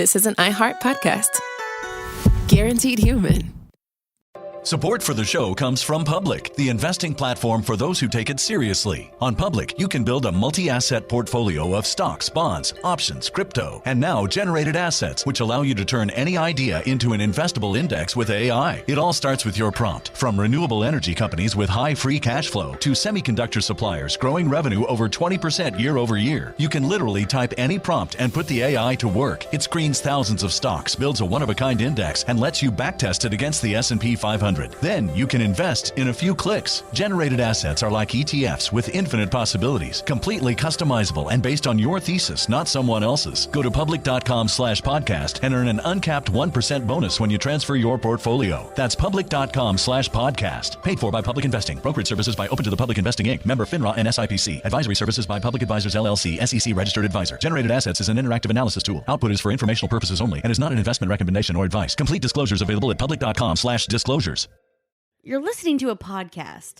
this is an iHeart podcast. Guaranteed human. Support for the show comes from Public, the investing platform for those who take it seriously. On Public, you can build a multi-asset portfolio of stocks, bonds, options, crypto, and now generated assets, which allow you to turn any idea into an investable index with AI. It all starts with your prompt. From renewable energy companies with high free cash flow to semiconductor suppliers growing revenue over 20% year over year, you can literally type any prompt and put the AI to work. It screens thousands of stocks, builds a one-of-a-kind index, and lets you backtest it against the S&P 500. Then you can invest in a few clicks. Generated assets are like ETFs with infinite possibilities, completely customizable and based on your thesis, not someone else's. Go to public.com/podcast and earn an uncapped 1% bonus when you transfer your portfolio. That's public.com/podcast. Paid for by Public Investing. Brokerage services by Open to the Public Investing Inc. Member FINRA and SIPC. Advisory services by Public Advisors LLC, SEC registered advisor. Generated assets is an interactive analysis tool. Output is for informational purposes only and is not an investment recommendation or advice. Complete disclosures available at public.com/disclosures. You're listening to a podcast,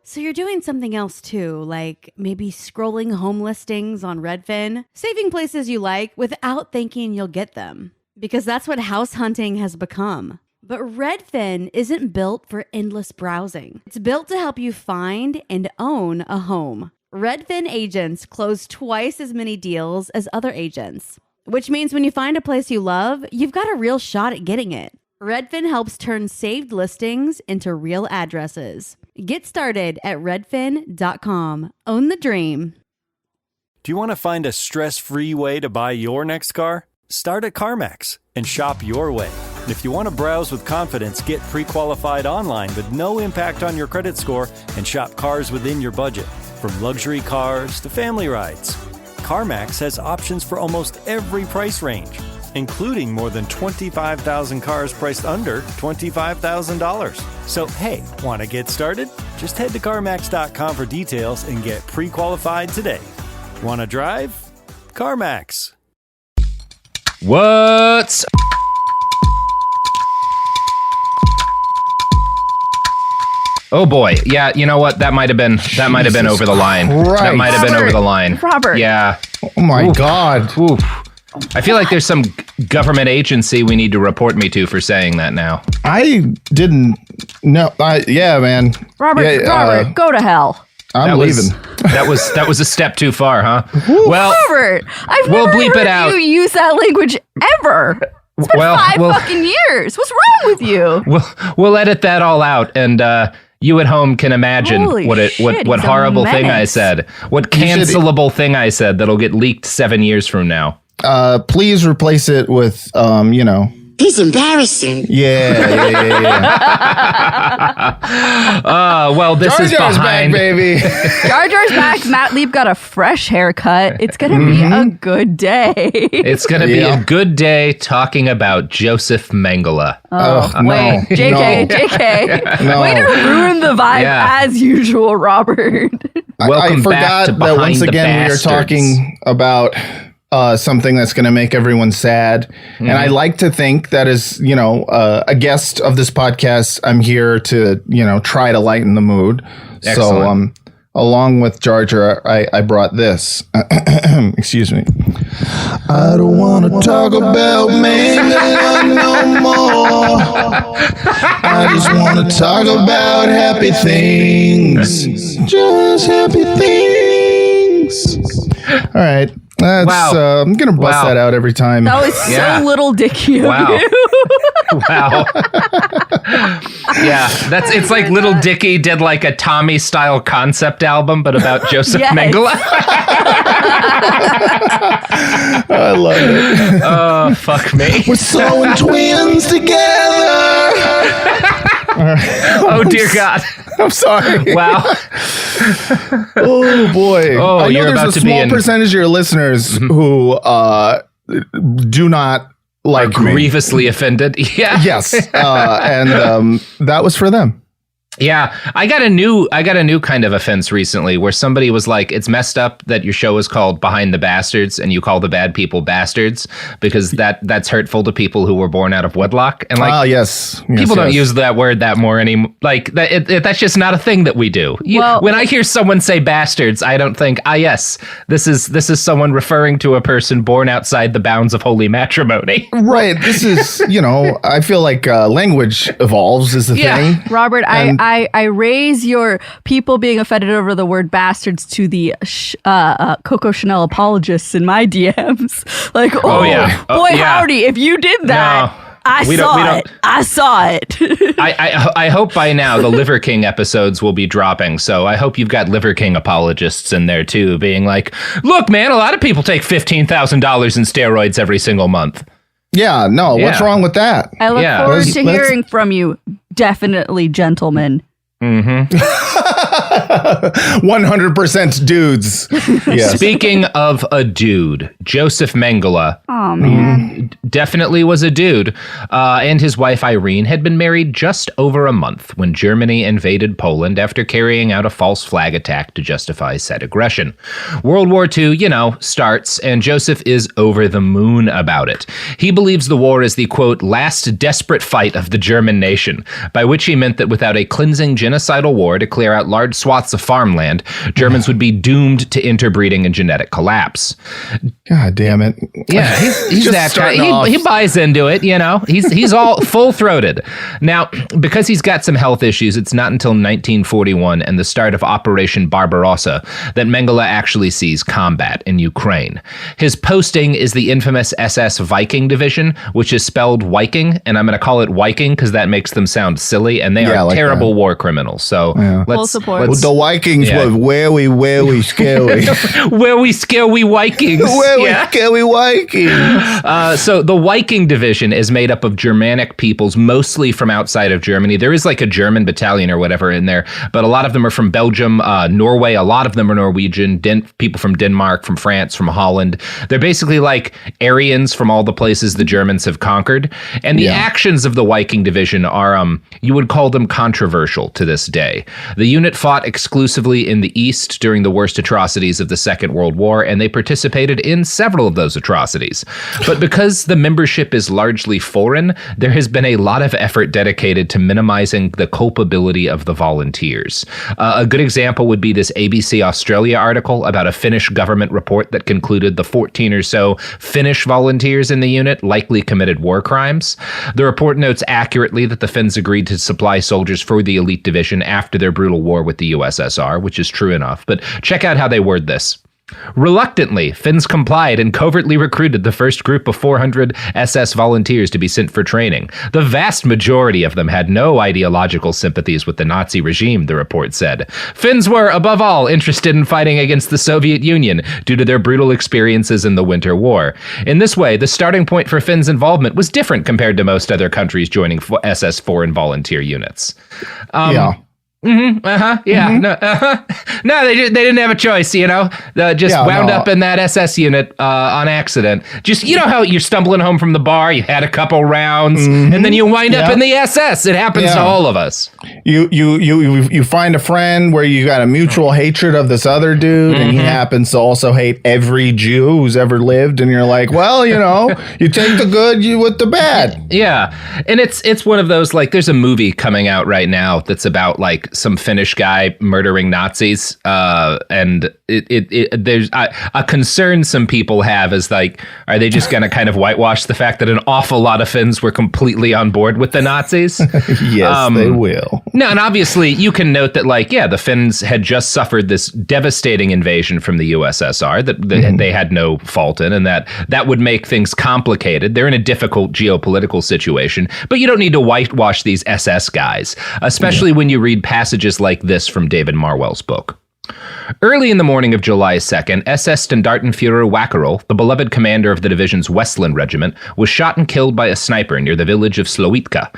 so you're doing something else too, like maybe scrolling home listings on Redfin, saving places you like without thinking you'll get them, because that's what house hunting has become. But Redfin isn't built for endless browsing. It's built to help you find and own a home. Redfin agents close twice as many deals as other agents, which means when you find a place you love, you've got a real shot at getting it. Redfin helps turn saved listings into real addresses. Get started at redfin.com. Own the dream. Do you want to find a stress-free way to buy your next car? Start at CarMax and shop your way. And if you want to browse with confidence, get pre-qualified online with no impact on your credit score and shop cars within your budget. From luxury cars to family rides, CarMax has options for almost every price range, including more than 25,000 cars priced under $25,000. So, hey, want to get started? Just head to CarMax.com for details and get pre-qualified today. Want to drive? CarMax. What's... Oh boy, yeah. You know what? That might have been over the line. Christ. That might have been over the line. Robert. Yeah. Oh my God. Oof. I feel like there's some government agency we need to report me to for saying that now. I didn't know. Yeah, man. Robert, go to hell. I'm leaving. That was a step too far, huh? Well, Robert, I've we'll never bleep heard it out. you use that language ever. It's been 5 fucking years. What's wrong with you? We'll edit that all out, and you at home can imagine Holy what shit, horrible he's a thing I menace. said, what cancelable thing I said that'll get leaked 7 years from now. Please replace it with, He's embarrassing. Yeah. Well, this Jar is Jar's behind. back, baby. Jar Jar's back. Matt Leap got a fresh haircut. It's going to be a good day. It's going to be a good day talking about Josef Mengele. Oh, Wait, no. JK. No. Way to ruin the vibe as usual, Robert. Welcome I forgot back to that Behind once the again we are Bastards. talking about something that's going to make everyone sad. And I like to think that as, a guest of this podcast, I'm here to, try to lighten the mood. Excellent. So, along with Jar Jar, I brought this. Excuse me. I don't want to talk about Mengele no more. I just want to talk about happy things. Just happy things. All right. That's, Wow. I'm going to bust that out every time. That was so little dicky of Wow. you. Wow. Yeah, it's like Little Dicky did like a Tommy style concept album, but about Josef Mengele. I love it. Oh, fuck me. We're sewing twins together. Oh, dear God. I'm sorry. Wow. Oh, boy. Oh, I know you're there's about a to small be percentage of your listeners who do not like me. Grievously offended. Yeah. Yes. And that was for them. Yeah, I got a new kind of offense recently where somebody was like, it's messed up that your show is called Behind the Bastards and you call the bad people bastards because that's hurtful to people who were born out of wedlock. And like, yes. People don't use that word that more anymore. Like that's just not a thing that we do. When I hear someone say bastards, I don't think, yes, this is someone referring to a person born outside the bounds of holy matrimony. Right. This is, I feel like language evolves is the thing. Robert, I raise your people being offended over the word bastards to the Coco Chanel apologists in my DMs. Like, howdy, if you did that, I saw it. I hope by now the Liver King episodes will be dropping. So I hope you've got Liver King apologists in there too, being like, look, man, a lot of people take $15,000 in steroids every single month. Yeah, no, what's wrong with that? I look forward to hearing from you. Definitely, gentlemen. 100% dudes. Yes. Speaking of a dude, Josef Mengele. Oh, man. Definitely was a dude. And his wife Irene had been married just over a month when Germany invaded Poland after carrying out a false flag attack to justify said aggression. World War II, starts, and Josef is over the moon about it. He believes the war is the, quote, last desperate fight of the German nation, by which he meant that without a cleansing genocidal war to clear out large swaths of farmland, Germans would be doomed to interbreeding and genetic collapse. God damn it. Yeah, he's that guy. He buys into it, He's all full-throated. Now, because he's got some health issues, it's not until 1941 and the start of Operation Barbarossa that Mengele actually sees combat in Ukraine. His posting is the infamous SS Viking Division, which is spelled Viking, and I'm going to call it Viking because that makes them sound silly, and they are terrible war criminals. So full support. The Vikings were very scary. Very scary Vikings. Very scary Vikings. So the Viking Division is made up of Germanic peoples, mostly from outside of Germany. There is like a German battalion or whatever in there, but a lot of them are from Belgium, Norway. A lot of them are Norwegian, people from Denmark, from France, from Holland. They're basically like Aryans from all the places the Germans have conquered. And the actions of the Viking Division are, you would call them controversial to this day. The unit fought exclusively in the East during the worst atrocities of the Second World War, and they participated in several of those atrocities. But because the membership is largely foreign, there has been a lot of effort dedicated to minimizing the culpability of the volunteers. A good example would be this ABC Australia article about a Finnish government report that concluded the 14 or so Finnish volunteers in the unit likely committed war crimes. The report notes accurately that the Finns agreed to supply soldiers for the elite division after their brutal war with the USSR, which is true enough. But check out how they word this. Reluctantly, Finns complied and covertly recruited the first group of 400 SS volunteers to be sent for training. The vast majority of them had no ideological sympathies with the Nazi regime, the report said. Finns were, above all, interested in fighting against the Soviet Union due to their brutal experiences in the Winter War. In this way, the starting point for Finns' involvement was different compared to most other countries joining SS foreign volunteer units. No, they didn't have a choice, wound up in that SS unit on accident. Just, how you're stumbling home from the bar, you had a couple rounds, and then you wind up in the SS. It happens to all of us. You find a friend where you got a mutual hatred of this other dude, and he happens to also hate every Jew who's ever lived, and you're like, well, you take the good with the bad. Yeah, and it's one of those, like, there's a movie coming out right now that's about, like, some Finnish guy murdering Nazis, and there's a concern some people have is like, are they just going to kind of whitewash the fact that an awful lot of Finns were completely on board with the Nazis? Yes, they will. No, and obviously you can note that, like, the Finns had just suffered this devastating invasion from the USSR that they had no fault in, and that would make things complicated. They're in a difficult geopolitical situation, but you don't need to whitewash these SS guys, especially when you read passages like this from David Marwell's book. Early in the morning of July 2nd, SS Standartenführer Wackerl, the beloved commander of the division's Westland Regiment, was shot and killed by a sniper near the village of Slowitka.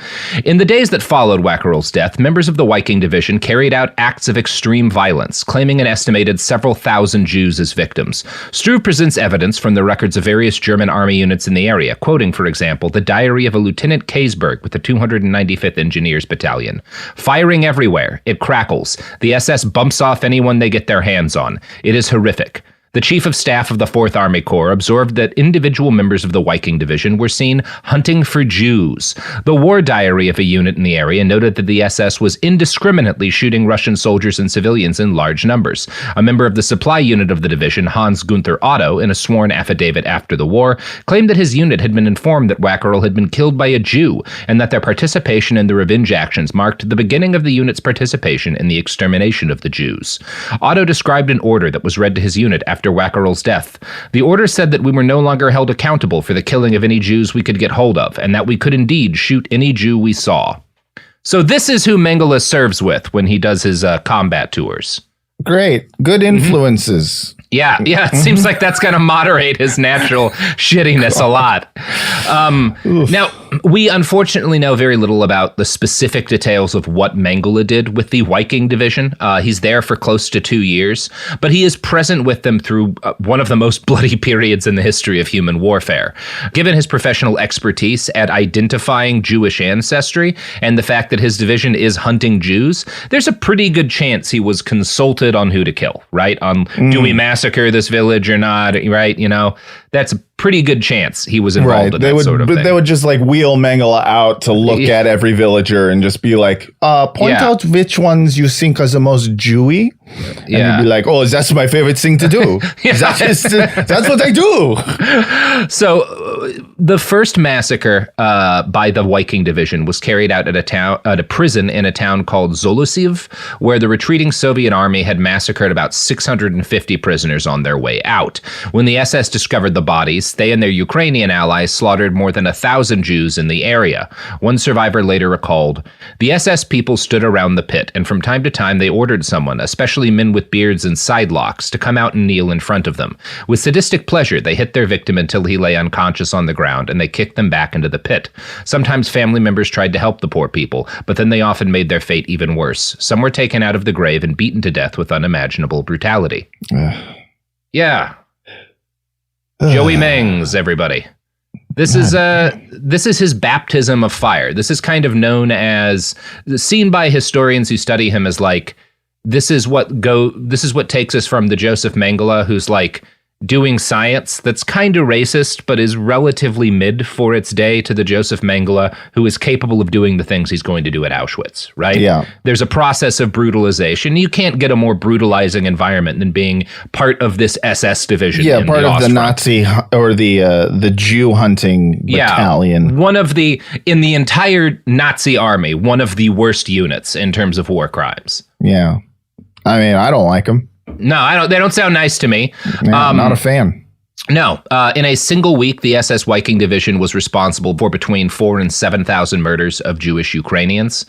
In the days that followed Wackerl's death, members of the Viking Division carried out acts of extreme violence, claiming an estimated several thousand Jews as victims. Struve presents evidence from the records of various German army units in the area, quoting, for example, the diary of a Lieutenant Kaysberg with the 295th Engineers Battalion. Firing everywhere. It crackles. The SS bumps off anyone they get their hands on. It is horrific. The Chief of Staff of the 4th Army Corps observed that individual members of the Viking Division were seen hunting for Jews. The war diary of a unit in the area noted that the SS was indiscriminately shooting Russian soldiers and civilians in large numbers. A member of the supply unit of the division, Hans Gunther Otto, in a sworn affidavit after the war, claimed that his unit had been informed that Wackerl had been killed by a Jew, and that their participation in the revenge actions marked the beginning of the unit's participation in the extermination of the Jews. Otto described an order that was read to his unit after Wackerl's death. The order said that we were no longer held accountable for the killing of any Jews we could get hold of, and that we could indeed shoot any Jew we saw. So this is who Mengele serves with when he does his combat tours. Great. Good influences. Yeah, it seems like that's going to moderate his natural shittiness a lot. Now, we unfortunately know very little about the specific details of what Mengele did with the Viking Division. He's there for close to 2 years, but he is present with them through one of the most bloody periods in the history of human warfare. Given his professional expertise at identifying Jewish ancestry and the fact that his division is hunting Jews, there's a pretty good chance he was consulted on who to kill, right? On do we massacre this village or not, right? You know, that's a pretty good chance he was involved in that sort of thing. They would just like wheel Mengele out to look at every villager and just be like, point out which ones you think are the most Jewy. And he'd be like, oh, that's my favorite thing to do. That's what I do. So the first massacre by the Viking Division was carried out at a prison in a town called Zolossiv, where the retreating Soviet army had massacred about 650 prisoners on their way out. When the SS discovered the bodies, they and their Ukrainian allies slaughtered more than 1,000 Jews in the area. One survivor later recalled, the SS people stood around the pit, and from time to time they ordered someone, especially men with beards and sidelocks, to come out and kneel in front of them. With sadistic pleasure, they hit their victim until he lay unconscious on the ground, and they kicked them back into the pit. Sometimes family members tried to help the poor people, but then they often made their fate even worse. Some were taken out of the grave and beaten to death with unimaginable brutality. Yeah. Joey Mengs, everybody. This is his baptism of fire. This is kind of known as, seen by historians who study him as like, this is what takes us from the Josef Mengele, who's like doing science that's kind of racist, but is relatively mid for its day, to the Josef Mengele, who is capable of doing the things he's going to do at Auschwitz, right? Yeah. There's a process of brutalization. You can't get a more brutalizing environment than being part of this SS division. Yeah, part of the Nazi or the Jew hunting battalion. Yeah, in the entire Nazi army, one of the worst units in terms of war crimes. Yeah. I mean, I don't like them. No, I don't. They don't sound nice to me. Yeah, not a fan. No. In a single week, the SS Viking Division was responsible for between 4,000 and 7,000 murders of Jewish Ukrainians.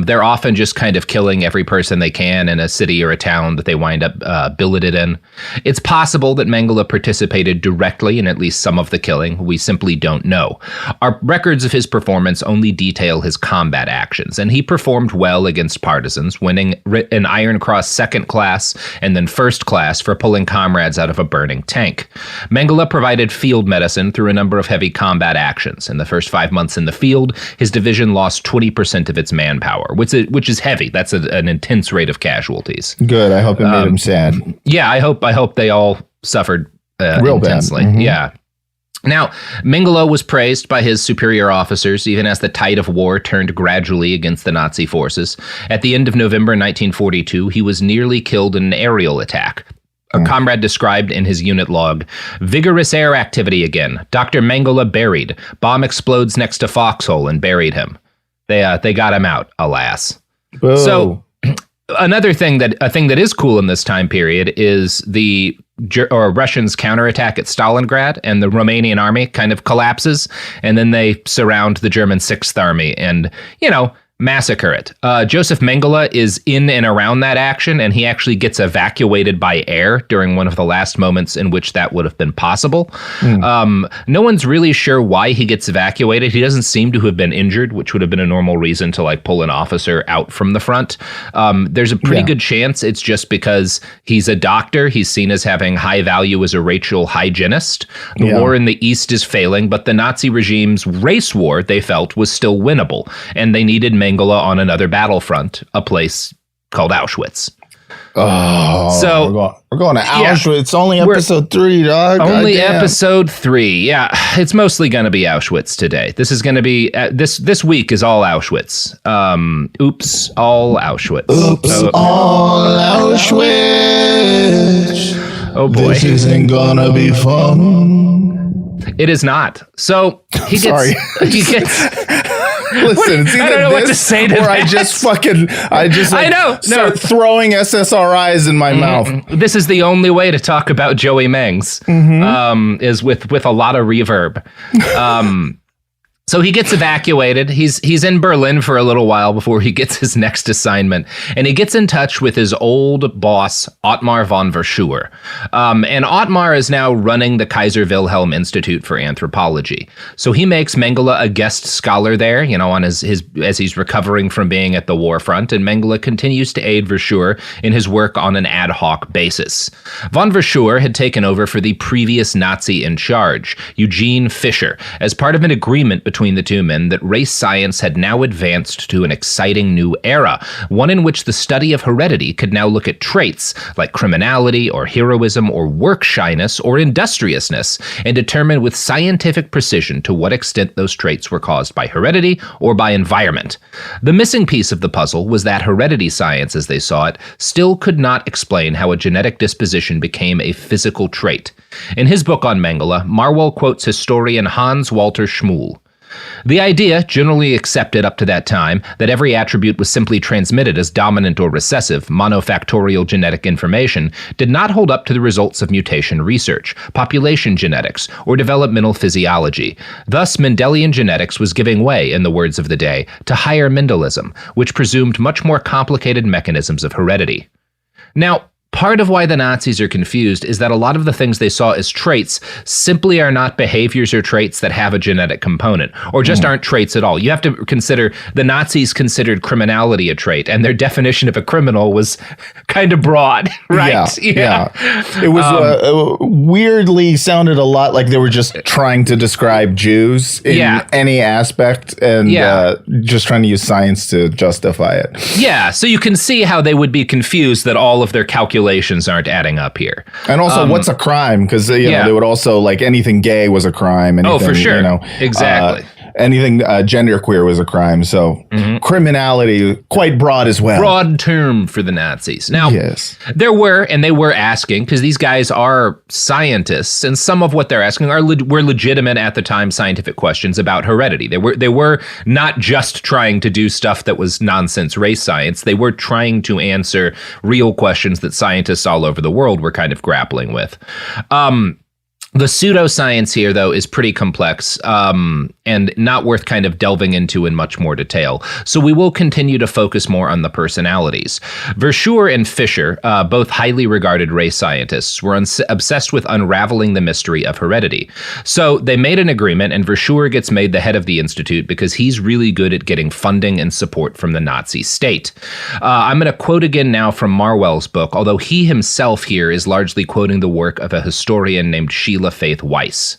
They're often just kind of killing every person they can in a city or a town that they wind up billeted in. It's possible that Mengele participated directly in at least some of the killing. We simply don't know. Our records of his performance only detail his combat actions, and he performed well against partisans, winning an Iron Cross second class and then first class for pulling comrades out of a burning tank. Mengele provided field medicine through a number of heavy combat actions. In the first 5 months in the field, his division lost 20% of its manpower, which is heavy. That's an intense rate of casualties. Good. I hope it made him sad. Yeah, I hope they all suffered real intensely. Bad. Mm-hmm. Yeah. Now, Mengele was praised by his superior officers even as the tide of war turned gradually against the Nazi forces. At the end of November 1942, he was nearly killed in an aerial attack. A comrade described in his unit log, vigorous air activity again. Dr. Mengele buried. Bomb explodes next to Foxhole and buried him. They got him out, alas. Whoa. So a thing that is cool in this time period is the Russians counterattack at Stalingrad, and the Romanian army kind of collapses, and then they surround the German 6th Army. And, you know, massacre it. Josef Mengele is in and around that action, and he actually gets evacuated by air during one of the last moments in which that would have been possible. No one's really sure why he gets evacuated. He doesn't seem to have been injured, which would have been a normal reason to like pull an officer out from the front. There's a pretty good chance it's just because he's a doctor. He's seen as having high value as a racial hygienist. The war in the East is failing, but the Nazi regime's race war, they felt, was still winnable, and they needed Mengele on another battlefront, a place called Auschwitz. Oh, so we're going to Auschwitz. It's only episode 3, dog. Only episode 3. Yeah, it's mostly going to be Auschwitz today. This is going to be this week is all Auschwitz. Oops, all Auschwitz. Oops, all Auschwitz. Oh boy, this isn't gonna be fun. It is not. So he gets. Sorry. He gets. Listen, it's either I don't know what to say to or that. I just start throwing SSRIs in my mouth. This is the only way to talk about Joey Mengs, is with a lot of reverb. So he gets evacuated. He's in Berlin for a little while before he gets his next assignment. And he gets in touch with his old boss, Ottmar von Verschuer. And Ottmar is now running the Kaiser Wilhelm Institute for Anthropology. So he makes Mengele a guest scholar there, on his as he's recovering from being at the war front. And Mengele continues to aid Verschuer in his work on an ad hoc basis. Von Verschuer had taken over for the previous Nazi in charge, Eugene Fischer, as part of an agreement between the two men that race science had now advanced to an exciting new era, one in which the study of heredity could now look at traits like criminality or heroism or work shyness or industriousness and determine with scientific precision to what extent those traits were caused by heredity or by environment. The missing piece of the puzzle was that heredity science, as they saw it, still could not explain how a genetic disposition became a physical trait. In his book on Mengele, Marwell quotes historian Hans Walter Schmuhl. The idea, generally accepted up to that time, that every attribute was simply transmitted as dominant or recessive, monofactorial genetic information, did not hold up to the results of mutation research, population genetics, or developmental physiology. Thus, Mendelian genetics was giving way, in the words of the day, to higher Mendelism, which presumed much more complicated mechanisms of heredity. Now, part of why the Nazis are confused is that a lot of the things they saw as traits simply are not behaviors or traits that have a genetic component, or just aren't traits at all. You have to consider the Nazis considered criminality a trait, and their definition of a criminal was kind of broad, right? Yeah. It was weirdly sounded a lot like they were just trying to describe Jews in any aspect and just trying to use science to justify it. Yeah, so you can see how they would be confused that all of their calculations aren't adding up here. And also, what's a crime? Because they would also, like, anything gay was a crime. Anything, for sure. Exactly. Anything genderqueer was a crime. So criminality, quite broad as well. Broad term for the Nazis. Now, they were asking, because these guys are scientists, and some of what they're asking were legitimate at the time scientific questions about heredity. They were not just trying to do stuff that was nonsense race science. They were trying to answer real questions that scientists all over the world were kind of grappling with. The pseudoscience here, though, is pretty complex and not worth kind of delving into in much more detail. So we will continue to focus more on the personalities. Verschuer and Fischer, both highly regarded race scientists, were obsessed with unraveling the mystery of heredity. So they made an agreement, and Verschuer gets made the head of the institute because he's really good at getting funding and support from the Nazi state. I'm going to quote again now from Marwell's book, although he himself here is largely quoting the work of a historian named Sheila Faith Weiss.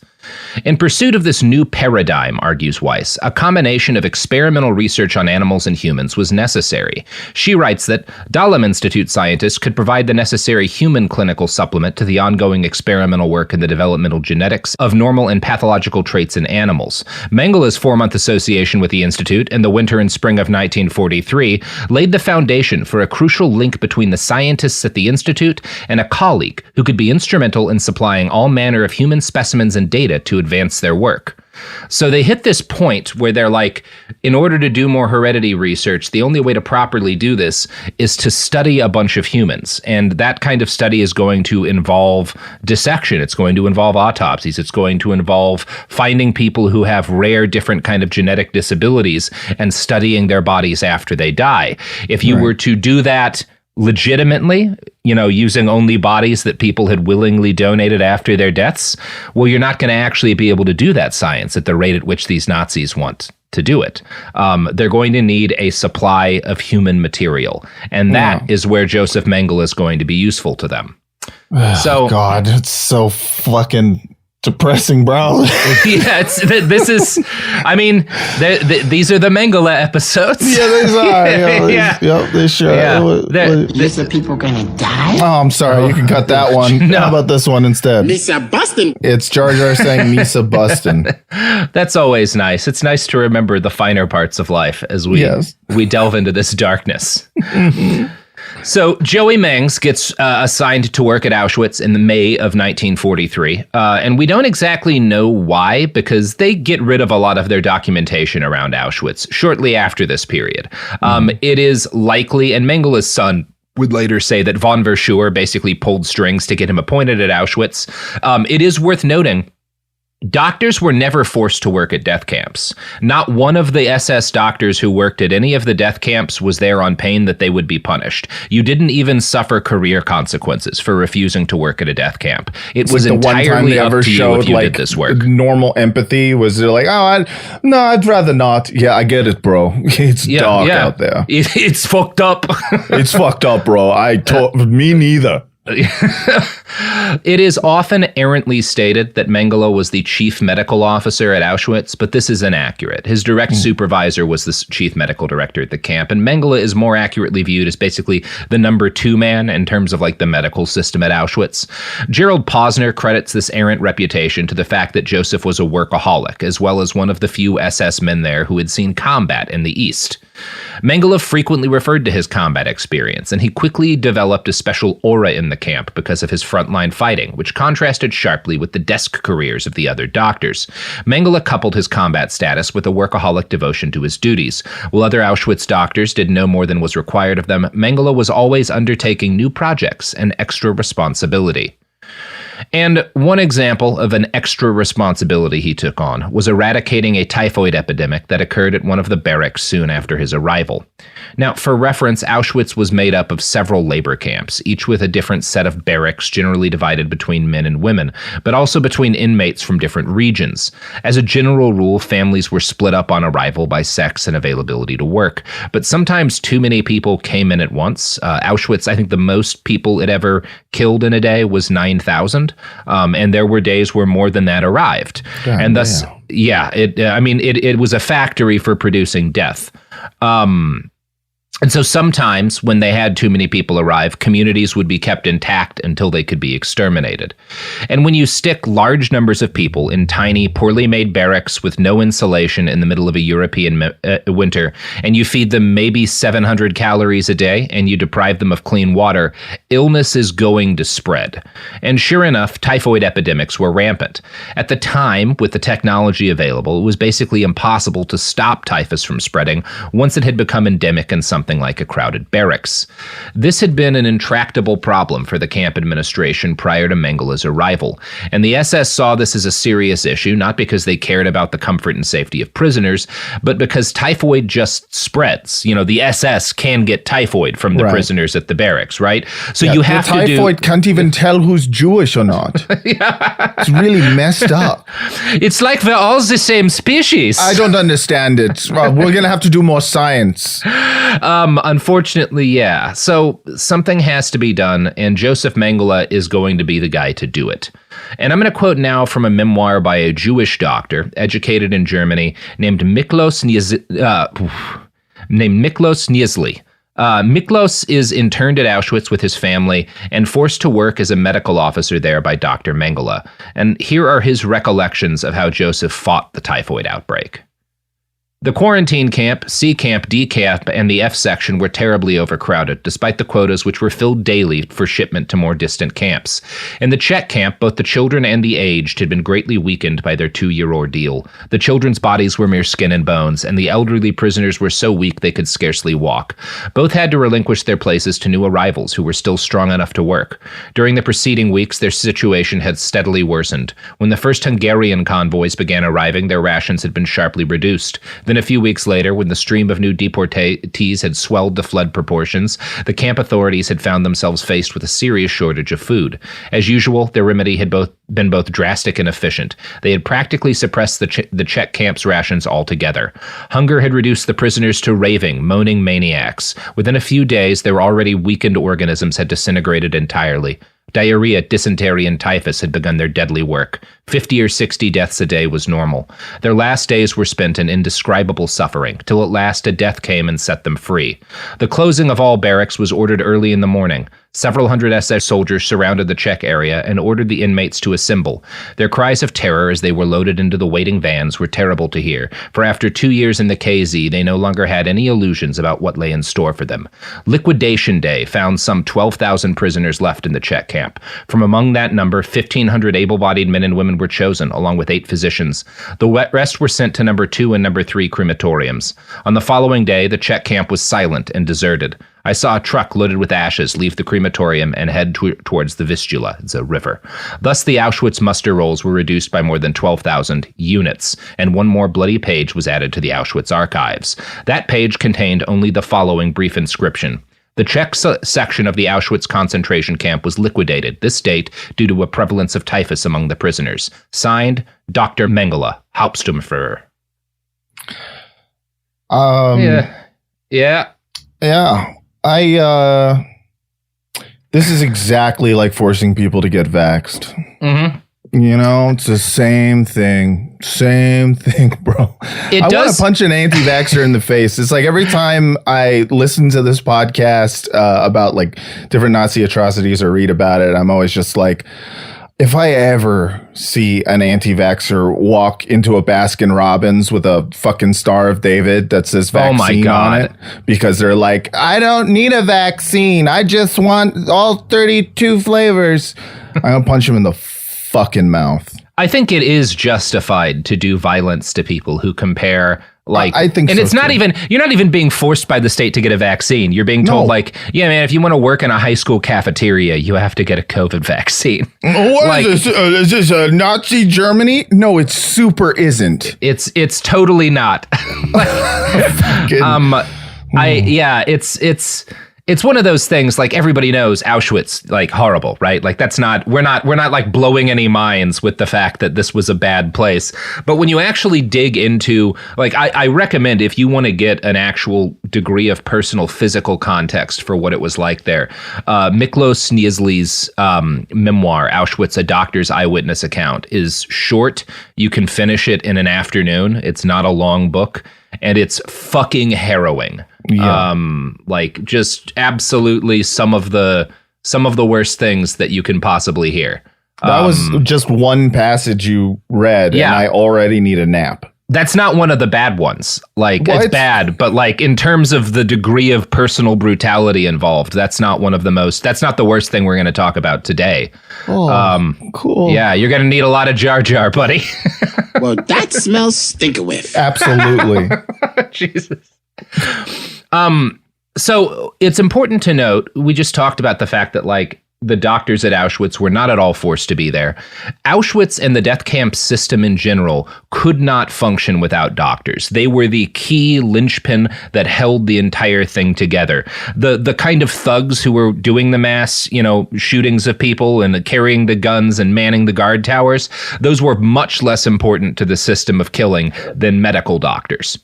In pursuit of this new paradigm, argues Weiss, a combination of experimental research on animals and humans was necessary. She writes that Dahlem Institute scientists could provide the necessary human clinical supplement to the ongoing experimental work in the developmental genetics of normal and pathological traits in animals. Mengele's 4-month association with the Institute in the winter and spring of 1943 laid the foundation for a crucial link between the scientists at the Institute and a colleague who could be instrumental in supplying all manner of human specimens and data to advance their work. So they hit this point where they're like, in order to do more heredity research, the only way to properly do this is to study a bunch of humans. And that kind of study is going to involve dissection. It's going to involve autopsies. It's going to involve finding people who have rare, different kind of genetic disabilities and studying their bodies after they die. If you were to do that legitimately, using only bodies that people had willingly donated after their deaths, well, you're not going to actually be able to do that science at the rate at which these Nazis want to do it. They're going to need a supply of human material, and that is where Josef Mengele is going to be useful to them. So, God, it's so fucking depressing, bro. Yeah, these are the Mengele episodes. Yeah, these are. They sure. Listen, people gonna die? Oh, I'm sorry. You can cut that one. No. How about this one instead? Misa Bustin'. It's Jar Jar saying Misa Bustin'. That's always nice. It's nice to remember the finer parts of life as we delve into this darkness. So Joey Mengs gets assigned to work at Auschwitz in the May of 1943, and we don't exactly know why, because they get rid of a lot of their documentation around Auschwitz shortly after this period. It is likely, and Mengele's son would later say that von Verschuur basically pulled strings to get him appointed at Auschwitz. It is worth noting, doctors were never forced to work at death camps. Not one of the SS doctors who worked at any of the death camps was there on pain that they would be punished. You didn't even suffer career consequences for refusing to work at a death camp. It was entirely up to you if you did this work. Normal empathy was like, I'd rather not. Yeah, I get it, bro. It's dark out there. It's fucked up. It's fucked up, bro. Me neither. It is often errantly stated that Mengele was the chief medical officer at Auschwitz, but this is inaccurate. His direct supervisor was the chief medical director at the camp, and Mengele is more accurately viewed as basically the number 2 man in terms of like the medical system at Auschwitz. Gerald Posner credits this errant reputation to the fact that Josef was a workaholic, as well as one of the few SS men there who had seen combat in the East. Mengele frequently referred to his combat experience, and he quickly developed a special aura in the camp because of his frontline fighting, which contrasted sharply with the desk careers of the other doctors. Mengele coupled his combat status with a workaholic devotion to his duties. While other Auschwitz doctors did no more than was required of them, Mengele was always undertaking new projects and extra responsibility. And one example of an extra responsibility he took on was eradicating a typhoid epidemic that occurred at one of the barracks soon after his arrival. Now, for reference, Auschwitz was made up of several labor camps, each with a different set of barracks generally divided between men and women, but also between inmates from different regions. As a general rule, families were split up on arrival by sex and availability to work, but sometimes too many people came in at once. Auschwitz, I think the most people it ever killed in a day was 9,000. And there were days where more than that arrived. And thus, it was a factory for producing death. And so sometimes when they had too many people arrive, communities would be kept intact until they could be exterminated. And when you stick large numbers of people in tiny, poorly made barracks with no insulation in the middle of a European winter, and you feed them maybe 700 calories a day, and you deprive them of clean water, illness is going to spread. And sure enough, typhoid epidemics were rampant. At the time, with the technology available, it was basically impossible to stop typhus from spreading once it had become endemic in something like a crowded barracks. This had been an intractable problem for the camp administration prior to Mengele's arrival, and the SS saw this as a serious issue, not because they cared about the comfort and safety of prisoners, but because typhoid just spreads. You know, the SS can get typhoid from the prisoners at the barracks, right? So you have to do... Typhoid can't even tell who's Jewish or not. It's really messed up. It's like we're all the same species. I don't understand it. We're going to have to do more science. Unfortunately, yeah. So something has to be done, and Josef Mengele is going to be the guy to do it. And I'm going to quote now from a memoir by a Jewish doctor educated in Germany named Miklos Niezli. Miklos is interned at Auschwitz with his family and forced to work as a medical officer there by Dr. Mengele. And here are his recollections of how Josef fought the typhoid outbreak. The quarantine camp, C camp, D camp, and the F section were terribly overcrowded, despite the quotas which were filled daily for shipment to more distant camps. In the Czech camp, both the children and the aged had been greatly weakened by their 2-year ordeal. The children's bodies were mere skin and bones, and the elderly prisoners were so weak they could scarcely walk. Both had to relinquish their places to new arrivals who were still strong enough to work. During the preceding weeks, their situation had steadily worsened. When the first Hungarian convoys began arriving, their rations had been sharply reduced. Then a few weeks later, when the stream of new deportees had swelled to flood proportions, the camp authorities had found themselves faced with a serious shortage of food. As usual, their remedy had been both drastic and efficient. They had practically suppressed the Czech camp's rations altogether. Hunger had reduced the prisoners to raving, moaning maniacs. Within a few days, their already weakened organisms had disintegrated entirely. Diarrhea, dysentery, and typhus had begun their deadly work. 50 or 60 deaths a day was normal. Their last days were spent in indescribable suffering, till at last a death came and set them free. The closing of all barracks was ordered early in the morning. Several hundred SS soldiers surrounded the Czech area and ordered the inmates to assemble. Their cries of terror as they were loaded into the waiting vans were terrible to hear, for after 2 years in the KZ, they no longer had any illusions about what lay in store for them. Liquidation Day found some 12,000 prisoners left in the Czech camp. From among that number, 1,500 able-bodied men and women were chosen, along with 8 physicians. The rest were sent to number 2 and number 3 crematoriums. On the following day, the Czech camp was silent and deserted. I saw a truck loaded with ashes leave the crematorium and head towards the Vistula, it's a river. Thus, the Auschwitz muster rolls were reduced by more than 12,000 units, and one more bloody page was added to the Auschwitz archives. That page contained only the following brief inscription. The Czech section of the Auschwitz concentration camp was liquidated this date due to a prevalence of typhus among the prisoners. Signed, Dr. Mengele, Hauptsturmführer. Yeah. This is exactly like forcing people to get vaxxed. Mm-hmm. You know, it's the same thing, bro. I want to punch an anti-vaxxer in the face. It's like every time I listen to this podcast about like different Nazi atrocities or read about it, I'm always just like, if I ever see an anti-vaxxer walk into a Baskin Robbins with a fucking Star of David that says vaccine on it, because they're like, I don't need a vaccine. I just want all 32 flavors. I'm going to punch him in the fucking mouth. I think it is justified to do violence to people who compare, like, I think, and so it's not too. even, you're not even being forced by the state to get a vaccine. You're being told, like, yeah, man, if you want to work in a high school cafeteria, you have to get a COVID vaccine. What like, is this? Is this a Nazi Germany? No, it super isn't. It's totally not. It's one of those things, like, everybody knows Auschwitz, like, horrible, right? Like, that's not, we're not like blowing any minds with the fact that this was a bad place. But when you actually dig into, like, I recommend, if you want to get an actual degree of personal physical context for what it was like there, Miklos Niezli's memoir, Auschwitz, A Doctor's Eyewitness Account, is short. You can finish it in an afternoon. It's not a long book, and it's fucking harrowing. Yeah. Like, just absolutely some of the worst things that you can possibly hear. That was just one passage you read, and I already need a nap. That's not one of the bad ones. Like, it's bad, but like, in terms of the degree of personal brutality involved, that's not the worst thing we're going to talk about today. Oh, cool. Yeah, you're going to need a lot of Jar Jar, buddy. Well, that smells stinker whiff. Absolutely. Jesus. So it's important to note, we just talked about the fact that, like, the doctors at Auschwitz were not at all forced to be there. Auschwitz and the death camp system in general could not function without doctors. They were the key linchpin that held the entire thing together. The kind of thugs who were doing the mass, shootings of people and carrying the guns and manning the guard towers, those were much less important to the system of killing than medical doctors.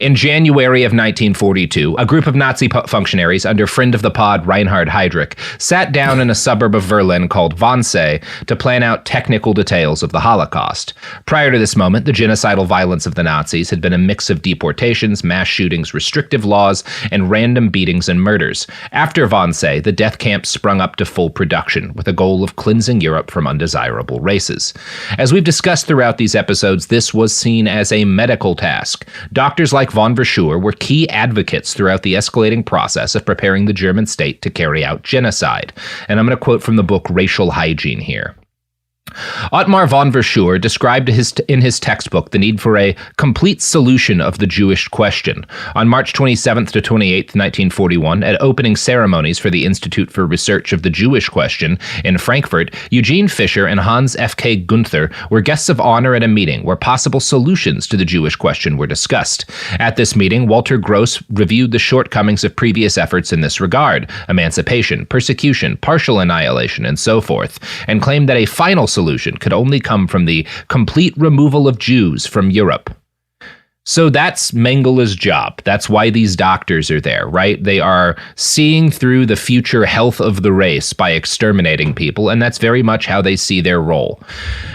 In January of 1942, a group of Nazi functionaries under friend of the pod Reinhard Heydrich sat down in a suburb of Berlin called Wannsee to plan out technical details of the Holocaust. Prior to this moment, the genocidal violence of the Nazis had been a mix of deportations, mass shootings, restrictive laws, and random beatings and murders. After Wannsee, the death camps sprung up to full production, with a goal of cleansing Europe from undesirable races. As we've discussed throughout these episodes, this was seen as a medical task. Doctors like von Verschuer were key advocates throughout the escalating process of preparing the German state to carry out genocide. And I'm going to quote from the book Racial Hygiene here. Ottmar von Verschuer described in his textbook the need for a complete solution of the Jewish question. On March 27th to 28th, 1941, at opening ceremonies for the Institute for Research of the Jewish Question in Frankfurt, Eugene Fischer and Hans F.K. Gunther were guests of honor at a meeting where possible solutions to the Jewish question were discussed. At this meeting, Walter Gross reviewed the shortcomings of previous efforts in this regard, emancipation, persecution, partial annihilation, and so forth, and claimed that a final solution could only come from the complete removal of Jews from Europe. So that's Mengele's job. That's why these doctors are there, right? They are seeing through the future health of the race by exterminating people, and that's very much how they see their role.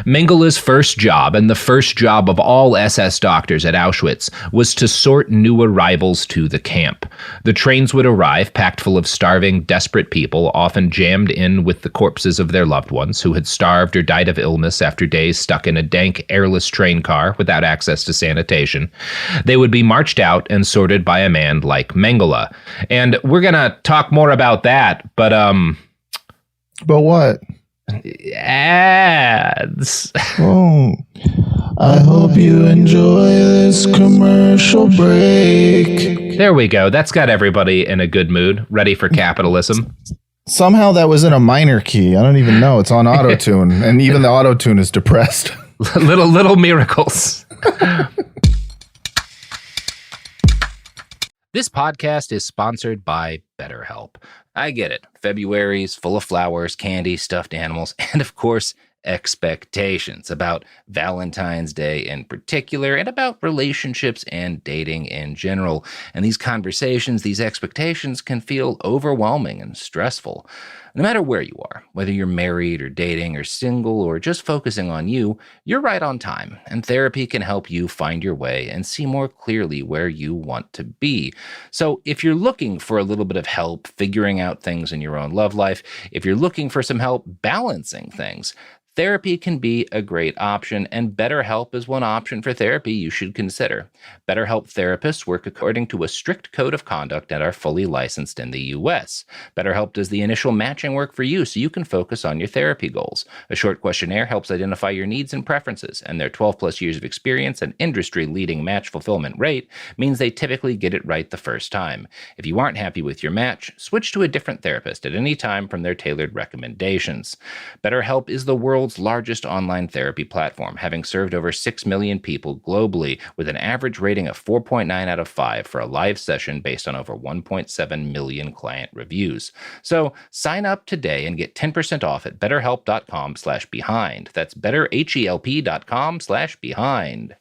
Mengele's first job, and the first job of all SS doctors at Auschwitz, was to sort new arrivals to the camp. The trains would arrive packed full of starving, desperate people, often jammed in with the corpses of their loved ones who had starved or died of illness after days stuck in a dank, airless train car without access to sanitation. They would be marched out and sorted by a man like Mengele. And we're going to talk more about that, but But what? Ads. Oh, I hope you enjoy this commercial break. There we go. That's got everybody in a good mood, ready for capitalism. Somehow that was in a minor key. I don't even know. It's on auto-tune, and even the auto-tune is depressed. little miracles. This podcast is sponsored by BetterHelp. I get it. February's full of flowers, candy, stuffed animals, and of course, expectations about Valentine's Day in particular, and about relationships and dating in general. And these conversations, these expectations can feel overwhelming and stressful. No matter where you are, whether you're married or dating or single or just focusing on you, you're right on time, and therapy can help you find your way and see more clearly where you want to be. So if you're looking for a little bit of help figuring out things in your own love life, if you're looking for some help balancing things, therapy can be a great option, and BetterHelp is one option for therapy you should consider. BetterHelp therapists work according to a strict code of conduct and are fully licensed in the U.S. BetterHelp does the initial matching work for you so you can focus on your therapy goals. A short questionnaire helps identify your needs and preferences, and their 12-plus years of experience and industry-leading match fulfillment rate means they typically get it right the first time. If you aren't happy with your match, switch to a different therapist at any time from their tailored recommendations. BetterHelp is the world's largest online therapy platform, having served over 6 million people globally, with an average rating of 4.9 out of 5 for a live session based on over 1.7 million client reviews. So sign up today and get 10% off at betterhelp.com/behind. That's betterhelp.com/behind.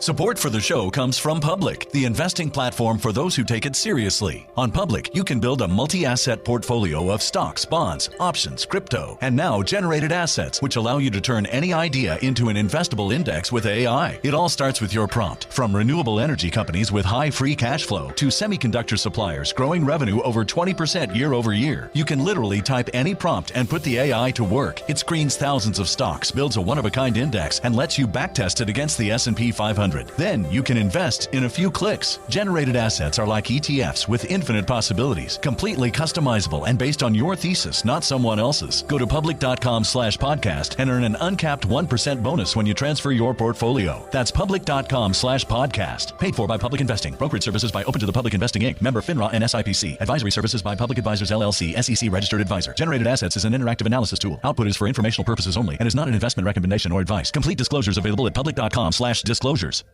Support for the show comes from Public, the investing platform for those who take it seriously. On Public, you can build a multi-asset portfolio of stocks, bonds, options, crypto, and now generated assets, which allow you to turn any idea into an investable index with AI. It all starts with your prompt. From renewable energy companies with high free cash flow to semiconductor suppliers growing revenue over 20% year over year, you can literally type any prompt and put the AI to work. It screens thousands of stocks, builds a one-of-a-kind index, and lets you backtest it against the S&P 500. Then you can invest in a few clicks. Generated assets are like ETFs with infinite possibilities, completely customizable and based on your thesis, not someone else's. Go to public.com/podcast and earn an uncapped 1% bonus when you transfer your portfolio. That's public.com/podcast. Paid for by Public Investing. Brokerage services by Open to the Public Investing Inc. Member FINRA and SIPC. Advisory services by Public Advisors LLC, SEC registered advisor. Generated assets is an interactive analysis tool. Output is for informational purposes only and is not an investment recommendation or advice. Complete disclosures available at public.com/disclosures.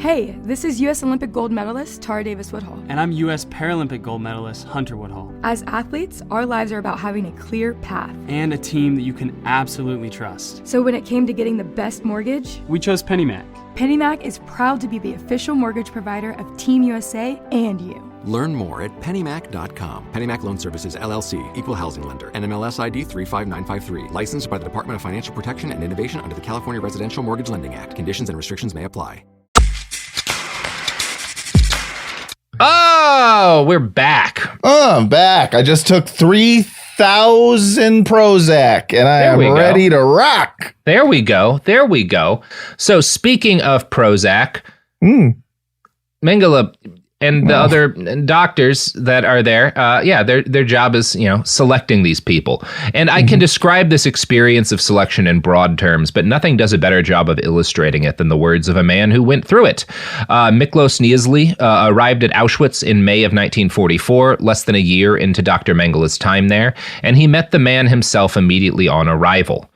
Hey, this is U.S. Olympic gold medalist Tara Davis Woodhull. And I'm U.S. Paralympic gold medalist Hunter Woodhull. As athletes, our lives are about having a clear path. And a team that you can absolutely trust. So when it came to getting the best mortgage, we chose PennyMac. PennyMac is proud to be the official mortgage provider of Team USA and you. Learn more at pennymac.com. PennyMac Loan Services, LLC, Equal Housing Lender, NMLS ID 35953. Licensed by the Department of Financial Protection and Innovation under the California Residential Mortgage Lending Act. Conditions and restrictions may apply. Oh, we're back. Oh, I'm back. I just took 3,000 Prozac, and I am ready to rock. There we go. There we go. So speaking of Prozac, Mengele and the other doctors that are there, their job is, selecting these people. And I can describe this experience of selection in broad terms, but nothing does a better job of illustrating it than the words of a man who went through it. Miklos Niezli arrived at Auschwitz in May of 1944, less than a year into Dr. Mengele's time there, and he met the man himself immediately on arrival.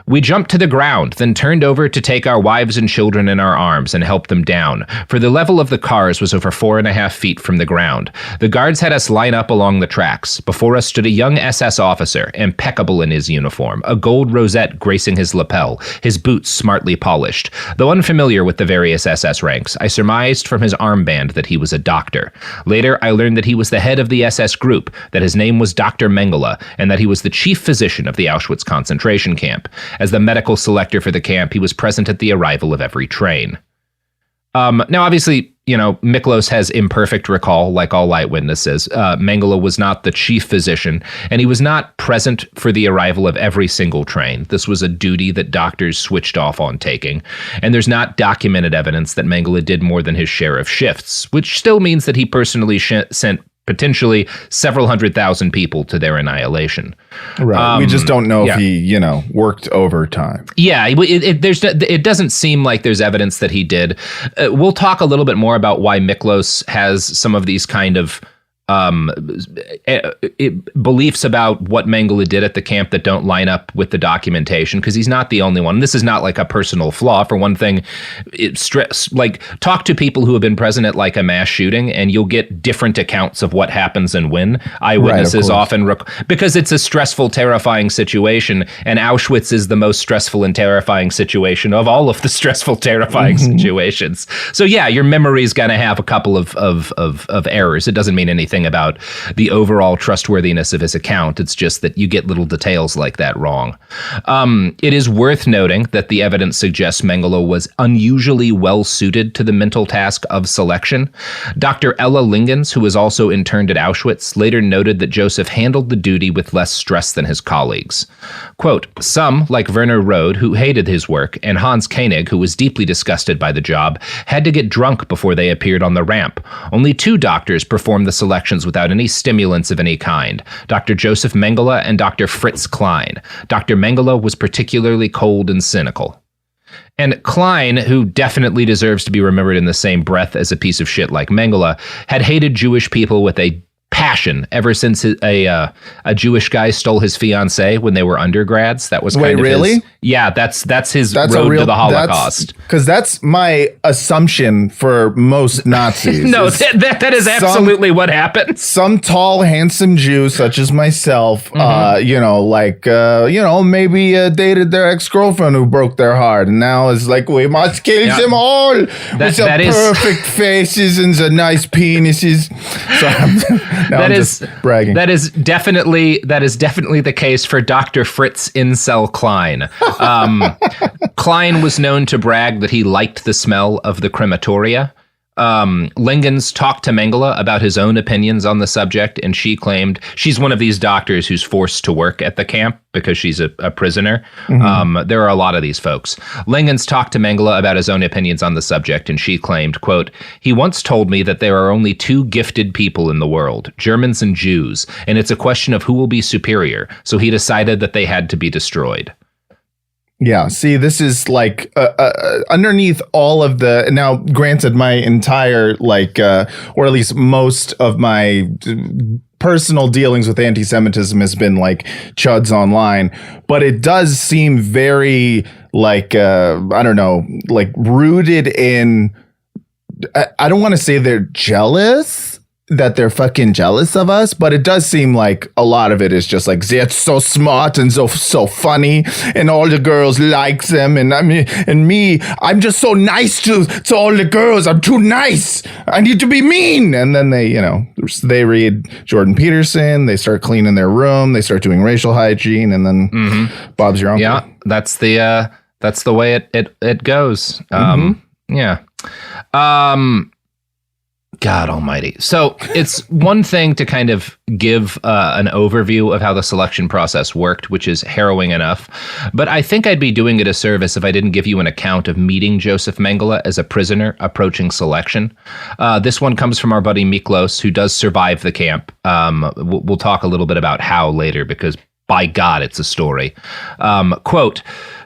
We jumped to the ground, then turned over to take our wives and children in our arms and help them down, for the level of the cars was over 4.5 feet from the ground. The guards had us line up along the tracks. Before us stood a young SS officer, impeccable in his uniform, a gold rosette gracing his lapel, his boots smartly polished. Though unfamiliar with the various SS ranks, I surmised from his armband that he was a doctor. Later, I learned that he was the head of the SS group, that his name was Dr. Mengele, and that he was the chief physician of the Auschwitz concentration camp. As the medical selector for the camp, he was present at the arrival of every train. Now, obviously, Miklos has imperfect recall, like all eyewitnesses. Mengele was not the chief physician, and he was not present for the arrival of every single train. This was a duty that doctors switched off on taking, and there's not documented evidence that Mengele did more than his share of shifts, which still means that he personally sent potentially several 100,000 people to their annihilation. Right. We just don't know if he, worked overtime. Yeah, it doesn't seem like there's evidence that he did. We'll talk a little bit more about why Miklos has some of these kind of beliefs about what Mengele did at the camp that don't line up with the documentation, because he's not the only one. This is not like a personal flaw. For one thing, talk to people who have been present at like a mass shooting, and you'll get different accounts of what happens and when. Eyewitnesses often, because it's a stressful, terrifying situation, and Auschwitz is the most stressful and terrifying situation of all of the stressful, terrifying situations. So yeah, your memory's going to have a couple of errors. It doesn't mean anything about the overall trustworthiness of his account. It's just that you get little details like that wrong. It is worth noting that the evidence suggests Mengele was unusually well suited to the mental task of selection. Dr. Ella Lingens, who was also interned at Auschwitz, later noted that Josef handled the duty with less stress than his colleagues. Quote, some, like Werner Rode, who hated his work, and Hans Koenig, who was deeply disgusted by the job, had to get drunk before they appeared on the ramp. Only 2 doctors performed the selection without any stimulants of any kind, Dr. Josef Mengele and Dr. Fritz Klein. Dr. Mengele was particularly cold and cynical. And Klein, who definitely deserves to be remembered in the same breath as a piece of shit like Mengele, had hated Jewish people with a passion ever since a Jewish guy stole his fiancée when they were undergrads. That was kind of his, yeah, that's his road to the Holocaust. Because that's my assumption for most Nazis. No, that is absolutely what happened. Some tall, handsome Jew, such as myself, maybe dated their ex-girlfriend who broke their heart, and now it's like, we must kill them all with their perfect faces and the nice penises. So that is bragging. That is definitely the case for Dr. Fritz Incel Klein. Klein was known to brag that he liked the smell of the crematoria. Lingens talked to Mengele about his own opinions on the subject, and she claimed she's one of these doctors who's forced to work at the camp because she's a prisoner. There are a lot of these folks. Lingens talked to Mengele about his own opinions on the subject, and she claimed, quote, he once told me that there are only 2 gifted people in the world, Germans and Jews, and it's a question of who will be superior, so he decided that they had to be destroyed. Yeah, see, this is like underneath all of the, now granted, my entire or at least most of my personal dealings with anti-Semitism has been like chuds online, but it does seem very rooted in I don't want to say they're jealous, that they're fucking jealous of us, but it does seem like a lot of it is just like, they're so smart and so funny, and all the girls like them, and me, I'm just so nice to all the girls. I'm too nice. I need to be mean. And then they read Jordan Peterson, they start cleaning their room, they start doing racial hygiene, and then Bob's your uncle. Yeah, that's the way it goes. Yeah. God almighty. So it's one thing to kind of give an overview of how the selection process worked, which is harrowing enough. But I think I'd be doing it a service if I didn't give you an account of meeting Josef Mengele as a prisoner approaching selection. This one comes from our buddy Miklos, who does survive the camp. We'll talk a little bit about how later, because by God, it's a story. Quote,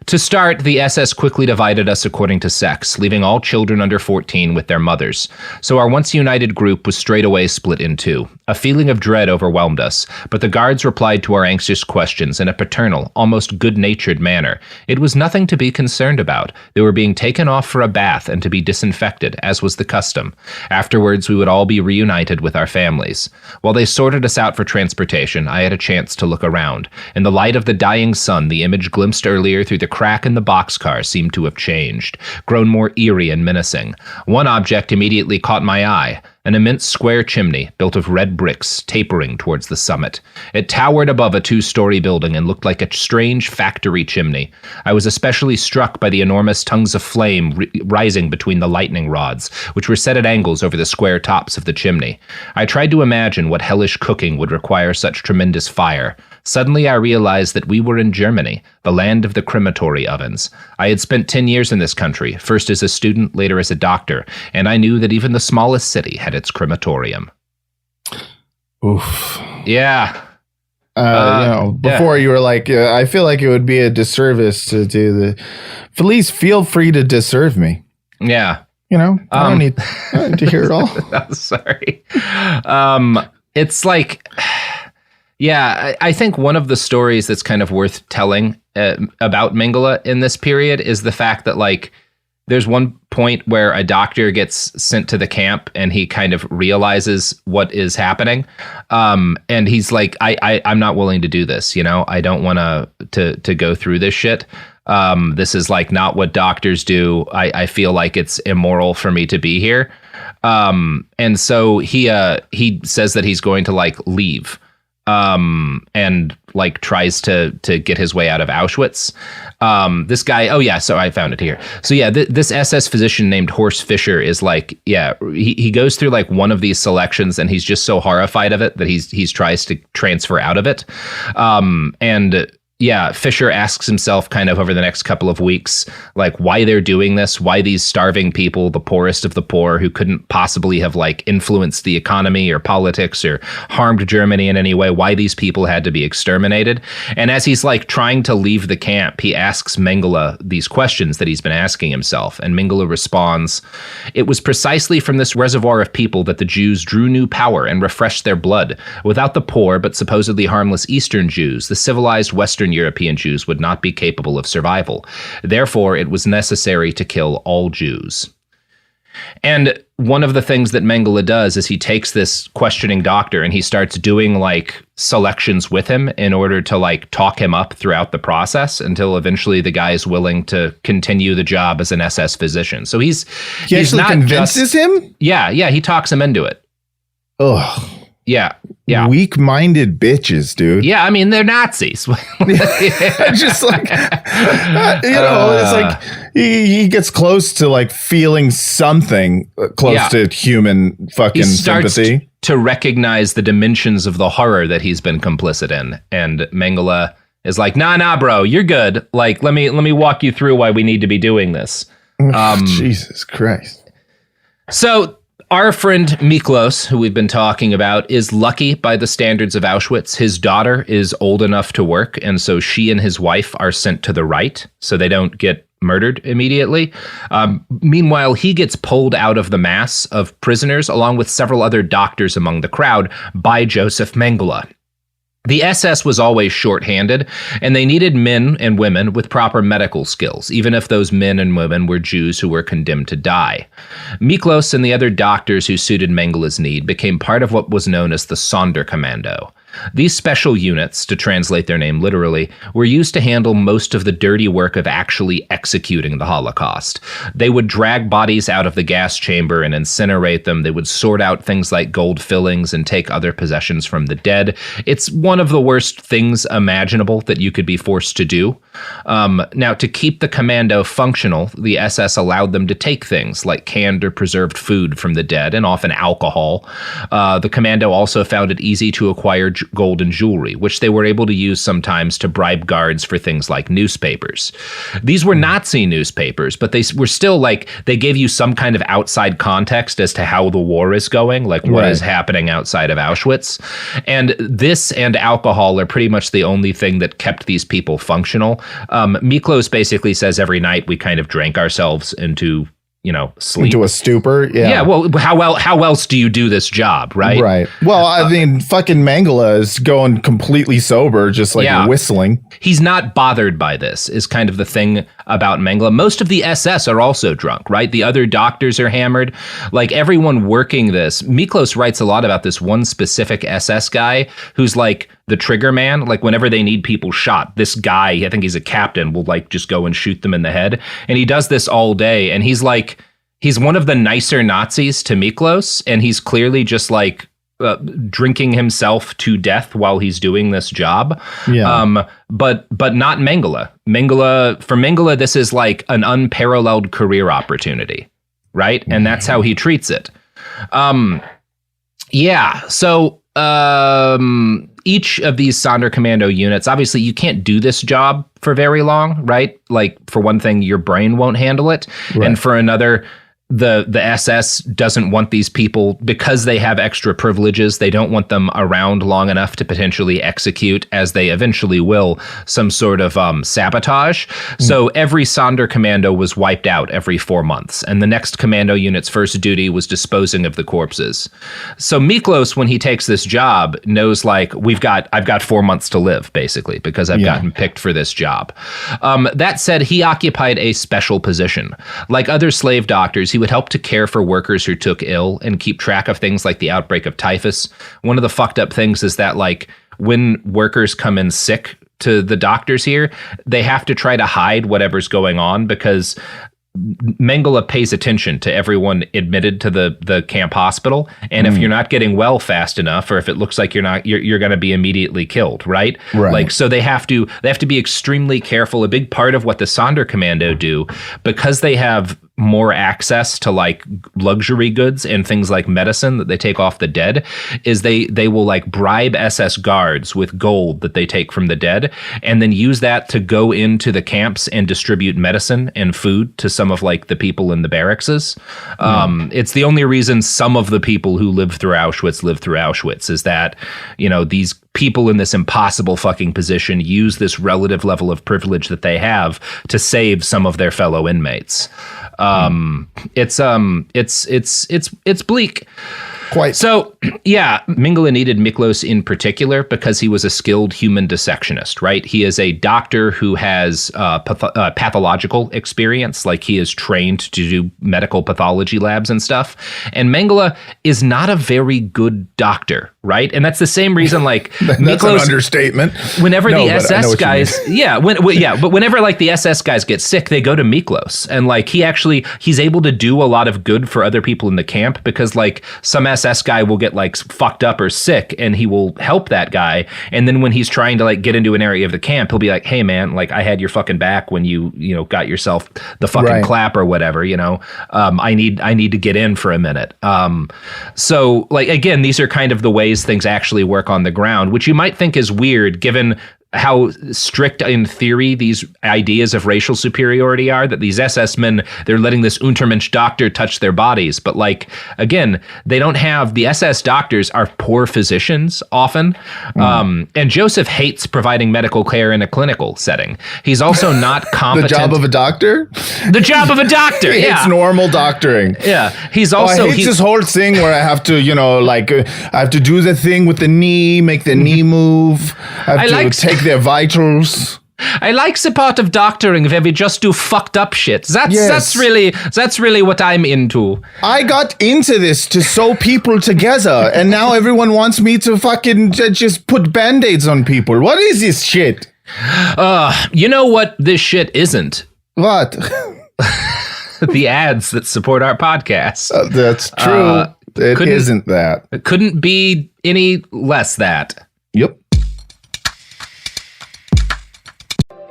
"To start, the SS quickly divided us according to sex, leaving all children under 14 with their mothers. So our once united group was straight away split in two. A feeling of dread overwhelmed us, but the guards replied to our anxious questions in a paternal, almost good-natured manner. It was nothing to be concerned about. They were being taken off for a bath and to be disinfected, as was the custom. Afterwards, we would all be reunited with our families. While they sorted us out for transportation, I had a chance to look around. In the light of the dying sun, the image glimpsed earlier through the crack in the boxcar seemed to have changed, grown more eerie and menacing. One object immediately caught my eye, an immense square chimney built of red bricks tapering towards the summit. It towered above a 2-story building and looked like a strange factory chimney. I was especially struck by the enormous tongues of flame rising between the lightning rods, which were set at angles over the square tops of the chimney. I tried to imagine what hellish cooking would require such tremendous fire. Suddenly I realized that we were in Germany, the land of the crematory ovens. I had spent 10 years in this country, first as a student, later as a doctor, and I knew that even the smallest city had its crematorium." Oof. Yeah. Before you were like, I feel like it would be a disservice to do the, please feel free to disserve me. Yeah. I don't need to hear it all. I'm sorry. It's like... Yeah, I think one of the stories that's kind of worth telling about Mengele in this period is the fact that, like, there's one point where a doctor gets sent to the camp and he kind of realizes what is happening. And he's like, I'm not willing to do this. I don't want to go through this shit. This is like not what doctors do. I feel like it's immoral for me to be here. And so he says that he's going to like leave. And like tries to get his way out of Auschwitz. This guy, so I found it here. So yeah, this SS physician named Horst Fischer is like, he goes through like one of these selections and he's just so horrified of it that he's tries to transfer out of it. Fisher asks himself kind of over the next couple of weeks, like why they're doing this, why these starving people, the poorest of the poor who couldn't possibly have like influenced the economy or politics or harmed Germany in any way, why these people had to be exterminated. And as he's like trying to leave the camp, he asks Mengele these questions that he's been asking himself. And Mengele responds, "It was precisely from this reservoir of people that the Jews drew new power and refreshed their blood. Without the poor but supposedly harmless Eastern Jews, the civilized Western European Jews would not be capable of survival. Therefore, it was necessary to kill all Jews." And one of the things that Mengele does is he takes this questioning doctor and he starts doing like selections with him in order to like talk him up throughout the process until eventually the guy is willing to continue the job as an SS physician. So he actually not convinces him? Yeah, he talks him into it. Ugh. Yeah. Weak-minded bitches, dude. Yeah, I mean, they're Nazis. Just like, it's like he gets close to like feeling something close to human fucking sympathy. To recognize the dimensions of the horror that he's been complicit in. And Mengele is like, nah, bro, you're good. Like, let me walk you through why we need to be doing this. Jesus Christ. So our friend Miklos, who we've been talking about, is lucky by the standards of Auschwitz. His daughter is old enough to work, and so she and his wife are sent to the right, so they don't get murdered immediately. Meanwhile, he gets pulled out of the mass of prisoners, along with several other doctors among the crowd, by Josef Mengele. The SS was always shorthanded, and they needed men and women with proper medical skills, even if those men and women were Jews who were condemned to die. Miklos and the other doctors who suited Mengele's need became part of what was known as the Sonderkommando. These special units, to translate their name literally, were used to handle most of the dirty work of actually executing the Holocaust. They would drag bodies out of the gas chamber and incinerate them. They would sort out things like gold fillings and take other possessions from the dead. It's one of the worst things imaginable that you could be forced to do. Now, to keep the commando functional, the SS allowed them to take things like canned or preserved food from the dead and often alcohol. The commando also found it easy to acquire gold and jewelry, which they were able to use sometimes to bribe guards for things like newspapers. These were Nazi newspapers, but they were still like, they gave you some kind of outside context as to how the war is going, like what is happening outside of Auschwitz. And this and alcohol are pretty much the only thing that kept these people functional. Miklos basically says every night we kind of drank ourselves into sleep. Into a stupor. Yeah. Well, how else do you do this job, right? Right. Well, I mean, fucking Mengele is going completely sober, just like whistling. He's not bothered by this, is kind of the thing about Mengele. Most of the SS are also drunk, right? The other doctors are hammered. Like everyone working this, Miklos writes a lot about this one specific SS guy who's like the trigger man. Like whenever they need people shot, this guy, I think he's a captain, will like just go and shoot them in the head. And he does this all day. And he's like, he's one of the nicer Nazis to Miklos. And he's clearly just like drinking himself to death while he's doing this job. Yeah. But not Mengele. For Mengele, this is like an unparalleled career opportunity, right? And that's how he treats it. So each of these Sonderkommando units, obviously you can't do this job for very long, right? Like for one thing, your brain won't handle it. Right. And for another, the SS doesn't want these people, because they have extra privileges, they don't want them around long enough to potentially execute, as they eventually will, some sort of sabotage. So every Sonderkommando was wiped out every 4 months, and the next commando unit's first duty was disposing of the corpses. So Miklos, when he takes this job, knows like, I've got 4 months to live, basically, because I've gotten picked for this job. That said, he occupied a special position. Like other slave doctors, he would help to care for workers who took ill and keep track of things like the outbreak of typhus. One of the fucked up things is that like when workers come in sick to the doctors here, they have to try to hide whatever's going on, because Mengele pays attention to everyone admitted to the camp hospital, and if you're not getting well fast enough, or if it looks like you're going to be immediately killed, right? Like, so they have to be extremely careful. A big part of what the Sonderkommando do, because they have more access to like luxury goods and things like medicine that they take off the dead, is they will like bribe SS guards with gold that they take from the dead, and then use that to go into the camps and distribute medicine and food to some of like the people in the barracks. It's the only reason some of the people who lived through Auschwitz is that, these people in this impossible fucking position use this relative level of privilege that they have to save some of their fellow inmates. It's bleak. Quite. So, Mengele needed Miklos in particular because he was a skilled human dissectionist, right? He is a doctor who has pathological experience, like he is trained to do medical pathology labs and stuff. And Mengele is not a very good doctor, right? And that's the same reason, like that's Miklos, an understatement. Whenever the SS guys, but whenever like the SS guys get sick, they go to Miklos, and like he's able to do a lot of good for other people in the camp, because like some SS guy will get like fucked up or sick, and he will help that guy. And then when he's trying to like get into an area of the camp, he'll be like, "Hey man, like I had your fucking back when you got yourself the fucking clap or whatever, I need to get in for a minute." So like, again, these are kind of the ways things actually work on the ground, which you might think is weird given how strict in theory these ideas of racial superiority are, that these SS men, they're letting this Untermensch doctor touch their bodies. But like, again, they don't have, the SS doctors are poor physicians often. And Josef hates providing medical care in a clinical setting. He's also not competent. The job of a doctor? The job of a doctor, yeah. It's normal doctoring. Yeah. He's also... I hate this whole thing where I have to, I have to do the thing with the knee, make the knee move. I have to take their vitals. I like the part of doctoring where we just do fucked up shit. That's really what I'm into. I got into this to sew people together, and now everyone wants me to fucking just put band-aids on people. What is this shit? You know what this shit isn't? What? The ads that support our podcast. That's true. It isn't that. It couldn't be any less that. Yep.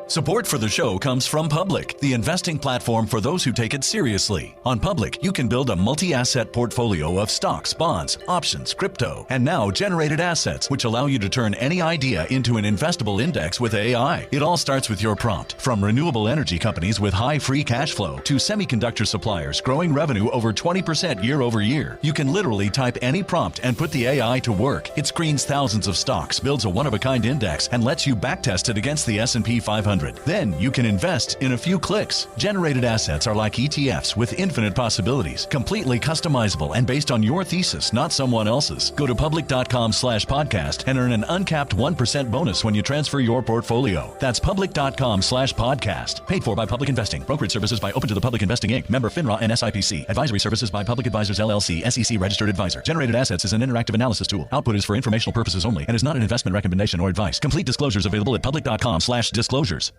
Support for the show comes from Public, the investing platform for those who take it seriously. On Public, you can build a multi-asset portfolio of stocks, bonds, options, crypto, and now generated assets, which allow you to turn any idea into an investable index with AI. It all starts with your prompt. From renewable energy companies with high free cash flow to semiconductor suppliers growing revenue over 20% year over year, you can literally type any prompt and put the AI to work. It screens thousands of stocks, builds a one-of-a-kind index, and lets you backtest it against the S&P 500. Then you can invest in a few clicks. Generated assets are like ETFs with infinite possibilities, completely customizable and based on your thesis, not someone else's. Go to public.com/podcast and earn an uncapped 1% bonus when you transfer your portfolio. That's public.com/podcast. Paid for by Public Investing. Brokerage services by Open to the Public Investing Inc. Member FINRA and SIPC. Advisory services by Public Advisors LLC, SEC registered advisor. Generated assets is an interactive analysis tool. Output is for informational purposes only and is not an investment recommendation or advice. Complete disclosures available at public.com/disclosures.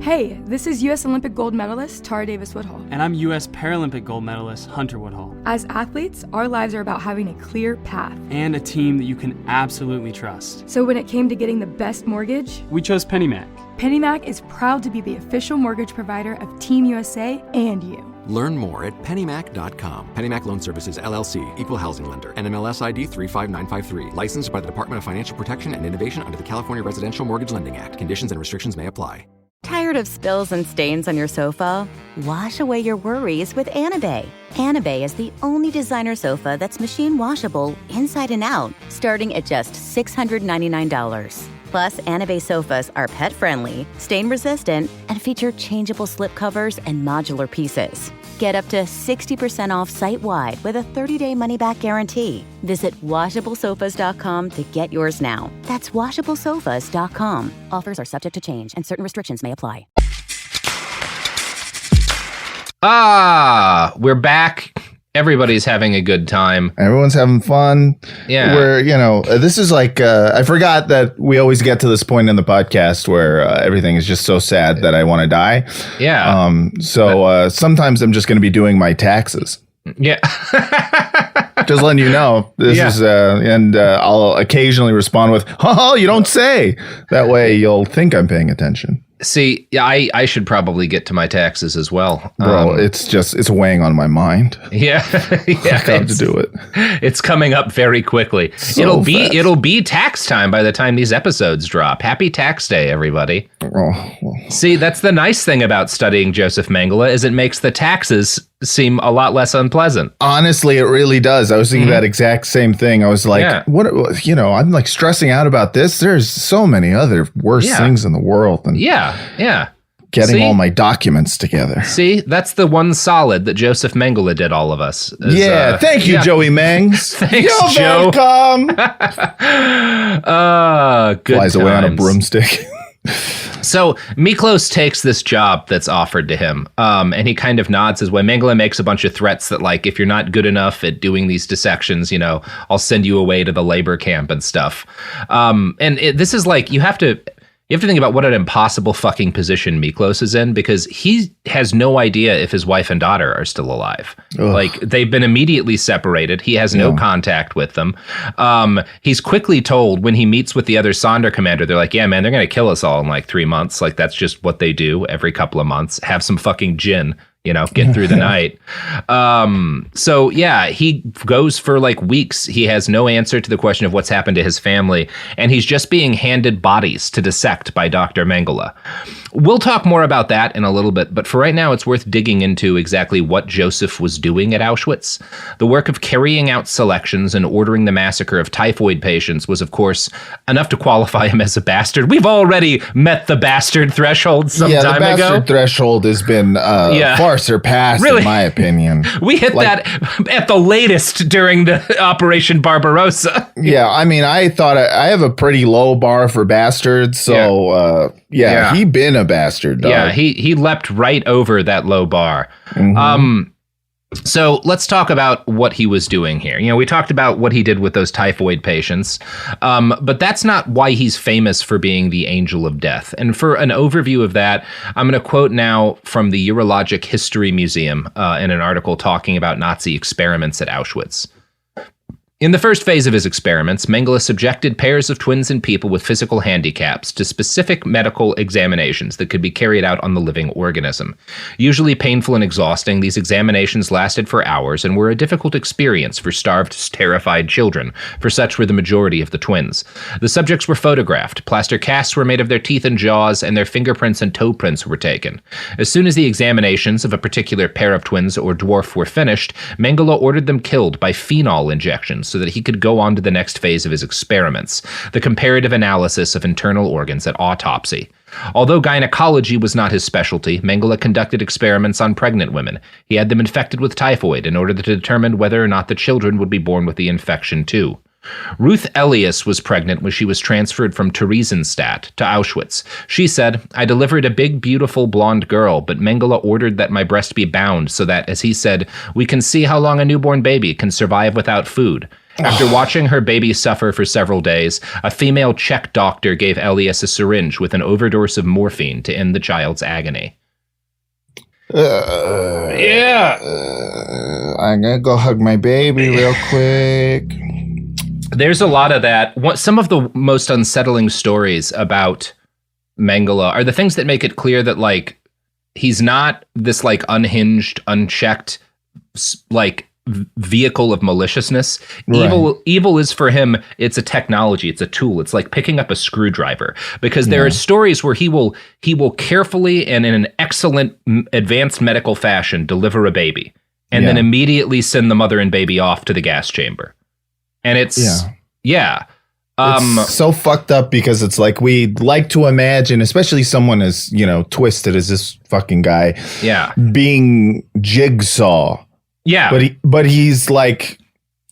Hey, this is U.S. Olympic gold medalist Tara Davis Woodhull. And I'm U.S. Paralympic gold medalist Hunter Woodhull. As athletes, our lives are about having a clear path. And a team that you can absolutely trust. So when it came to getting the best mortgage, we chose PennyMac. PennyMac is proud to be the official mortgage provider of Team USA and you. Learn more at pennymac.com. PennyMac Loan Services, LLC, Equal Housing Lender, NMLS ID 35953. Licensed by the Department of Financial Protection and Innovation under the California Residential Mortgage Lending Act. Conditions and restrictions may apply. Tired of spills and stains on your sofa? Wash away your worries with Anabay. Anabay is the only designer sofa that's machine washable inside and out, starting at just $699. Plus, Anabay sofas are pet-friendly, stain-resistant, and feature changeable slip covers and modular pieces. Get up to 60% off site-wide with a 30-day money-back guarantee. Visit washablesofas.com to get yours now. That's washablesofas.com. Offers are subject to change and certain restrictions may apply. We're back. Everybody's having a good time. Everyone's having fun. Yeah. This is like, I forgot that we always get to this point in the podcast where everything is just so sad that I want to die. Yeah. Sometimes I'm just going to be doing my taxes. Yeah. Just letting you know. This is, I'll occasionally respond with, oh, you don't say. That way you'll think I'm paying attention. See, I should probably get to my taxes as well. Bro, it's weighing on my mind. Yeah. I have to do it. It's coming up very quickly. So it'll be tax time by the time these episodes drop. Happy tax day, everybody. See, that's the nice thing about studying Josef Mengele is it makes the taxes seem a lot less unpleasant. Honestly, it really does. I was thinking that exact same thing. I was like, I'm like stressing out about this. There's so many other worse things in the world than getting all my documents together. See, that's the one solid that Josef Mengele did all of us. Thank you, Joey Mengs. Thanks, You're Joe. welcome. Good Flies away on a broomstick. So Miklos takes this job that's offered to him, and he kind of nods his way. Mengele makes a bunch of threats that, like, if you're not good enough at doing these dissections, I'll send you away to the labor camp and stuff. This is like, you have to think about what an impossible fucking position Miklos is in, because he has no idea if his wife and daughter are still alive. Ugh. Like, they've been immediately separated. He has no contact with them. He's quickly told when he meets with the other Sonder commander, they're like, yeah, man, they're going to kill us all in like 3 months. Like, that's just what they do every couple of months. Have some fucking gin. get through the night. So yeah, he goes for like weeks. He has no answer to the question of what's happened to his family, and he's just being handed bodies to dissect by Dr. Mengele. We'll talk more about that in a little bit, but for right now, it's worth digging into exactly what Josef was doing at Auschwitz. The work of carrying out selections and ordering the massacre of typhoid patients was, of course, enough to qualify him as a bastard. We've already met the bastard threshold some time ago. Yeah, the bastard threshold has been far surpassed, in my opinion. We hit that at the latest during the Operation Barbarossa. Yeah, I mean, I thought I have a pretty low bar for bastards, so he been a bastard, dog. Yeah, he leapt right over that low bar. Mm-hmm. So let's talk about what he was doing here. We talked about what he did with those typhoid patients, but that's not why he's famous for being the angel of death. And for an overview of that, I'm going to quote now from the Urologic History Museum in an article talking about Nazi experiments at Auschwitz. In the first phase of his experiments, Mengele subjected pairs of twins and people with physical handicaps to specific medical examinations that could be carried out on the living organism. Usually painful and exhausting, these examinations lasted for hours and were a difficult experience for starved, terrified children, for such were the majority of the twins. The subjects were photographed, plaster casts were made of their teeth and jaws, and their fingerprints and toe prints were taken. As soon as the examinations of a particular pair of twins or dwarf were finished, Mengele ordered them killed by phenol injections so that he could go on to the next phase of his experiments, the comparative analysis of internal organs at autopsy. Although gynecology was not his specialty, Mengele conducted experiments on pregnant women. He had them infected with typhoid in order to determine whether or not the children would be born with the infection too. Ruth Elias was pregnant when she was transferred from Theresienstadt to Auschwitz. She said, "I delivered a big, beautiful blonde girl, but Mengele ordered that my breast be bound so that, as he said, we can see how long a newborn baby can survive without food." After watching her baby suffer for several days, a female Czech doctor gave Elias a syringe with an overdose of morphine to end the child's agony. I'm gonna go hug my baby real quick. There's a lot of that. Some of the most unsettling stories about Mengele are the things that make it clear that, like, he's not this, like, unhinged, unchecked, like, vehicle of maliciousness. Right. Evil is for him, it's a technology, it's a tool. It's like picking up a screwdriver, because there are stories where he will carefully and in an excellent advanced medical fashion deliver a baby and then immediately send the mother and baby off to the gas chamber. And it's it's so fucked up, because it's like we like to imagine, especially someone as, twisted as this fucking guy, being Jigsaw. Yeah. But he's like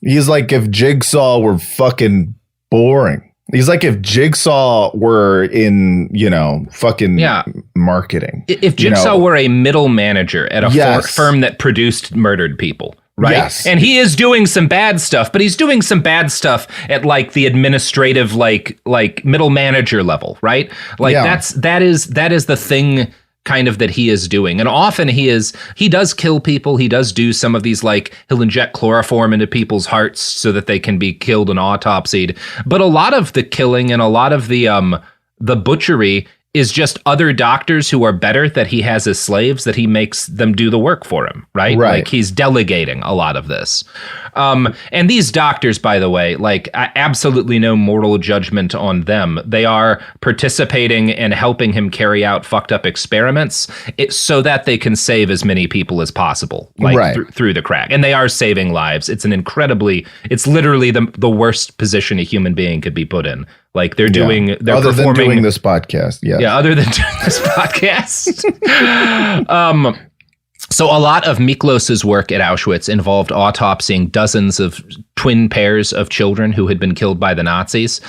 if Jigsaw were fucking boring. He's like if Jigsaw were in, fucking marketing. If Jigsaw were a middle manager at a firm that produced murdered people. Right. Yes. And he is doing some bad stuff, but he's doing some bad stuff at like the administrative, like middle manager level. Right. Like that is the thing kind of that he is doing. And often he does kill people. He does do some of these, like, he'll inject chloroform into people's hearts so that they can be killed and autopsied. But a lot of the killing and a lot of the butchery is just other doctors who are better that he has as slaves, that he makes them do the work for him, right? Like, he's delegating a lot of this. And these doctors, by the way, like, absolutely no moral judgment on them. They are participating and helping him carry out fucked up experiments so that they can save as many people as possible, like through the crack. And they are saving lives. It's literally the worst position a human being could be put in. Like, they're performing. Other than doing this podcast. Yeah, other than doing this podcast. So a lot of Miklos's work at Auschwitz involved autopsying dozens of twin pairs of children who had been killed by the Nazis.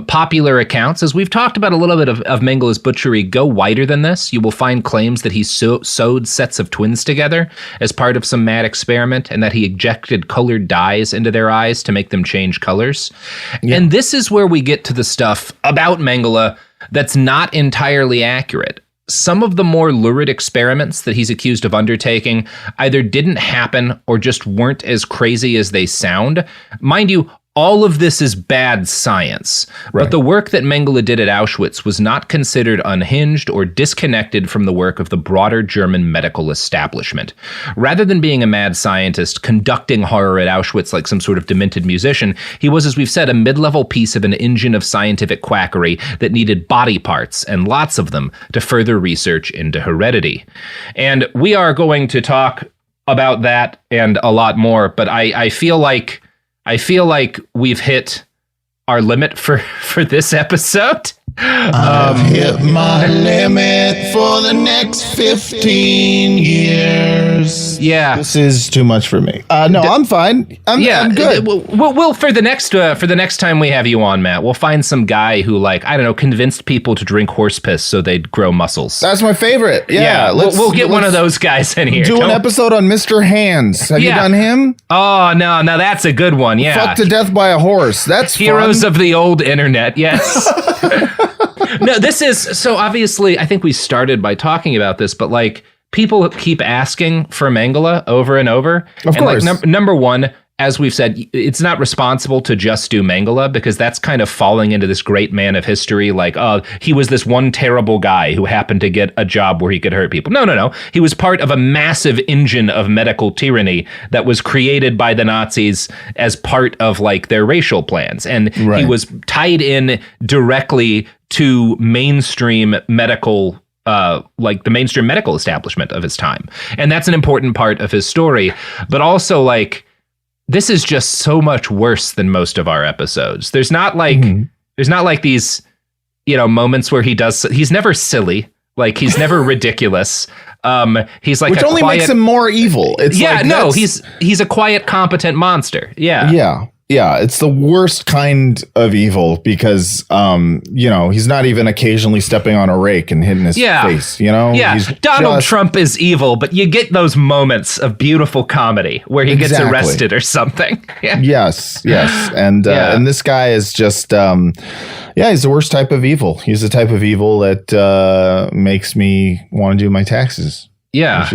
Popular accounts, as we've talked about a little bit of Mengele's butchery, go wider than this. You will find claims that he sewed sets of twins together as part of some mad experiment, and that he injected colored dyes into their eyes to make them change colors. Yeah. And this is where we get to the stuff about Mengele that's not entirely accurate. Some of the more lurid experiments that he's accused of undertaking either didn't happen or just weren't as crazy as they sound. Mind you, all of this is bad science, but the work that Mengele did at Auschwitz was not considered unhinged or disconnected from the work of the broader German medical establishment. Rather than being a mad scientist conducting horror at Auschwitz like some sort of demented musician, he was, as we've said, a mid-level piece of an engine of scientific quackery that needed body parts, and lots of them, to further research into heredity. And we are going to talk about that and a lot more, but I feel like we've hit our limit for this episode. I've hit my limit for the next 15 years. Yeah, this is too much for me. No, I'm fine. I'm good. We'll for the next time we have you on, Matt, we'll find some guy who, like, I don't know, convinced people to drink horse piss so they'd grow muscles. That's my favorite. Yeah, we'll get one of those guys in here. Do an episode on Mr. Hands. Have you done him? Oh no, that's a good one. Yeah, fucked to death by a horse. That's heroes fun. Of the old internet. Yes. No, this is so obviously. I think we started by talking about this, but like people keep asking for Mengele over and over. Of course. Like, number one, as we've said, it's not responsible to just do Mengele, because that's kind of falling into this great man of history. Like, oh, he was this one terrible guy who happened to get a job where he could hurt people. No. He was part of a massive engine of medical tyranny that was created by the Nazis as part of like their racial plans. And he was tied in directly to mainstream medical, like the mainstream medical establishment of his time. And that's an important part of his story. But also, like, this is just so much worse than most of our episodes. There's not like these, moments where he's never silly. Like, he's never ridiculous. He's like, which only makes him more evil. It's he's a quiet, competent monster. Yeah, it's the worst kind of evil because, he's not even occasionally stepping on a rake and hitting his face, Yeah, Donald Trump is evil, but you get those moments of beautiful comedy where he gets arrested or something. Yeah. Yes. And this guy is just, he's the worst type of evil. He's the type of evil that makes me want to do my taxes. Yeah,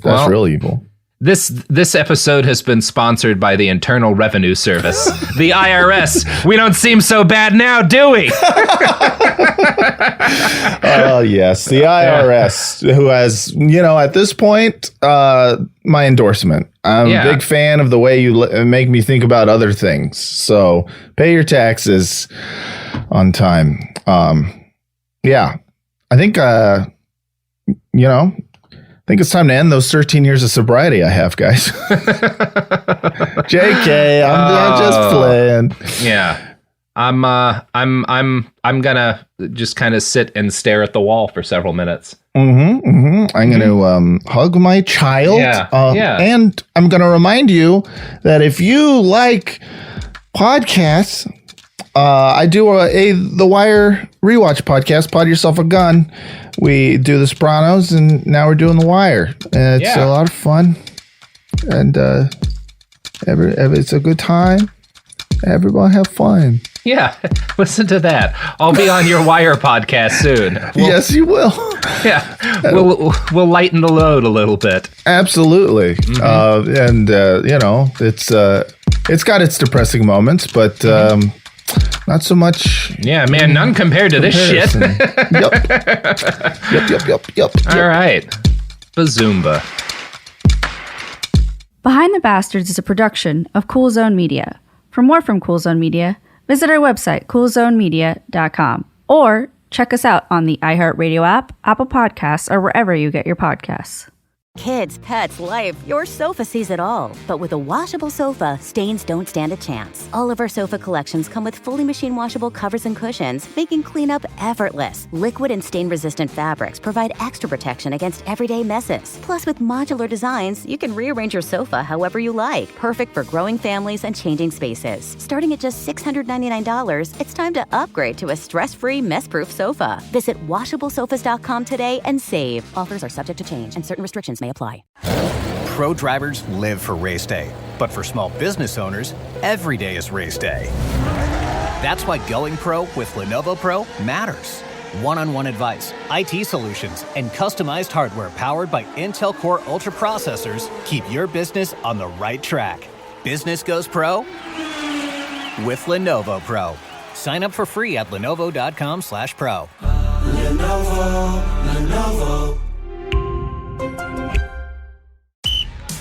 That's real evil. This episode has been sponsored by the Internal Revenue Service, the IRS. We don't seem so bad now, do we? Oh, yes. The IRS, who has, at this point, my endorsement. I'm a big fan of the way you make me think about other things. So pay your taxes on time. I think, I think it's time to end those 13 years of sobriety I have, guys. JK, I'm just playing. Yeah. I'm gonna just kind of sit and stare at the wall for several minutes. I'm gonna hug my child. And I'm gonna remind you that if you like podcasts, I do the Wire rewatch podcast, Pod Yourself a Gun. We do The Sopranos, and now we're doing The Wire. And it's a lot of fun. And it's a good time. Everybody have fun. Yeah, listen to that. I'll be on your Wire podcast soon. Yes, you will. Yeah, we'll lighten the load a little bit. Absolutely. It's got its depressing moments, but not so much. Yeah, man, none compared to this shit. Yep. All right. Bazumba. Behind the Bastards is a production of Cool Zone Media. For more from Cool Zone Media, visit our website, coolzonemedia.com, or check us out on the iHeartRadio app, Apple Podcasts, or wherever you get your podcasts. Kids, pets, life, your sofa sees it all. But with a washable sofa, stains don't stand a chance. All of our sofa collections come with fully machine washable covers and cushions, making cleanup effortless. Liquid and stain-resistant fabrics provide extra protection against everyday messes. Plus, with modular designs, you can rearrange your sofa however you like. Perfect for growing families and changing spaces. Starting at just $699, it's time to upgrade to a stress-free, mess-proof sofa. Visit washablesofas.com today and save. Offers are subject to change and certain restrictions may apply. Pro drivers live for race day, but for small business owners, every day is race day. That's why going pro with Lenovo Pro matters. One-on-one advice, IT solutions, and customized hardware powered by Intel Core Ultra processors keep your business on the right track. Business goes pro. with Lenovo Pro. Sign up for free at lenovo.com/pro. Lenovo.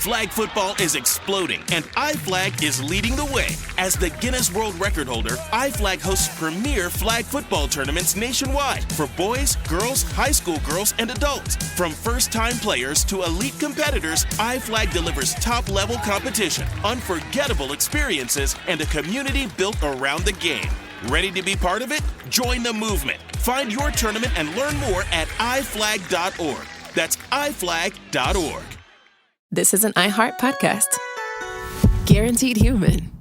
Flag football is exploding, and iFlag is leading the way. As the Guinness World Record holder, iFlag hosts premier flag football tournaments nationwide for boys, girls, high school girls, and adults. From first-time players to elite competitors, iFlag delivers top-level competition, unforgettable experiences, and a community built around the game. Ready to be part of it? Join the movement. Find your tournament and learn more at iflag.org. That's iflag.org. This is an iHeart podcast. Guaranteed human.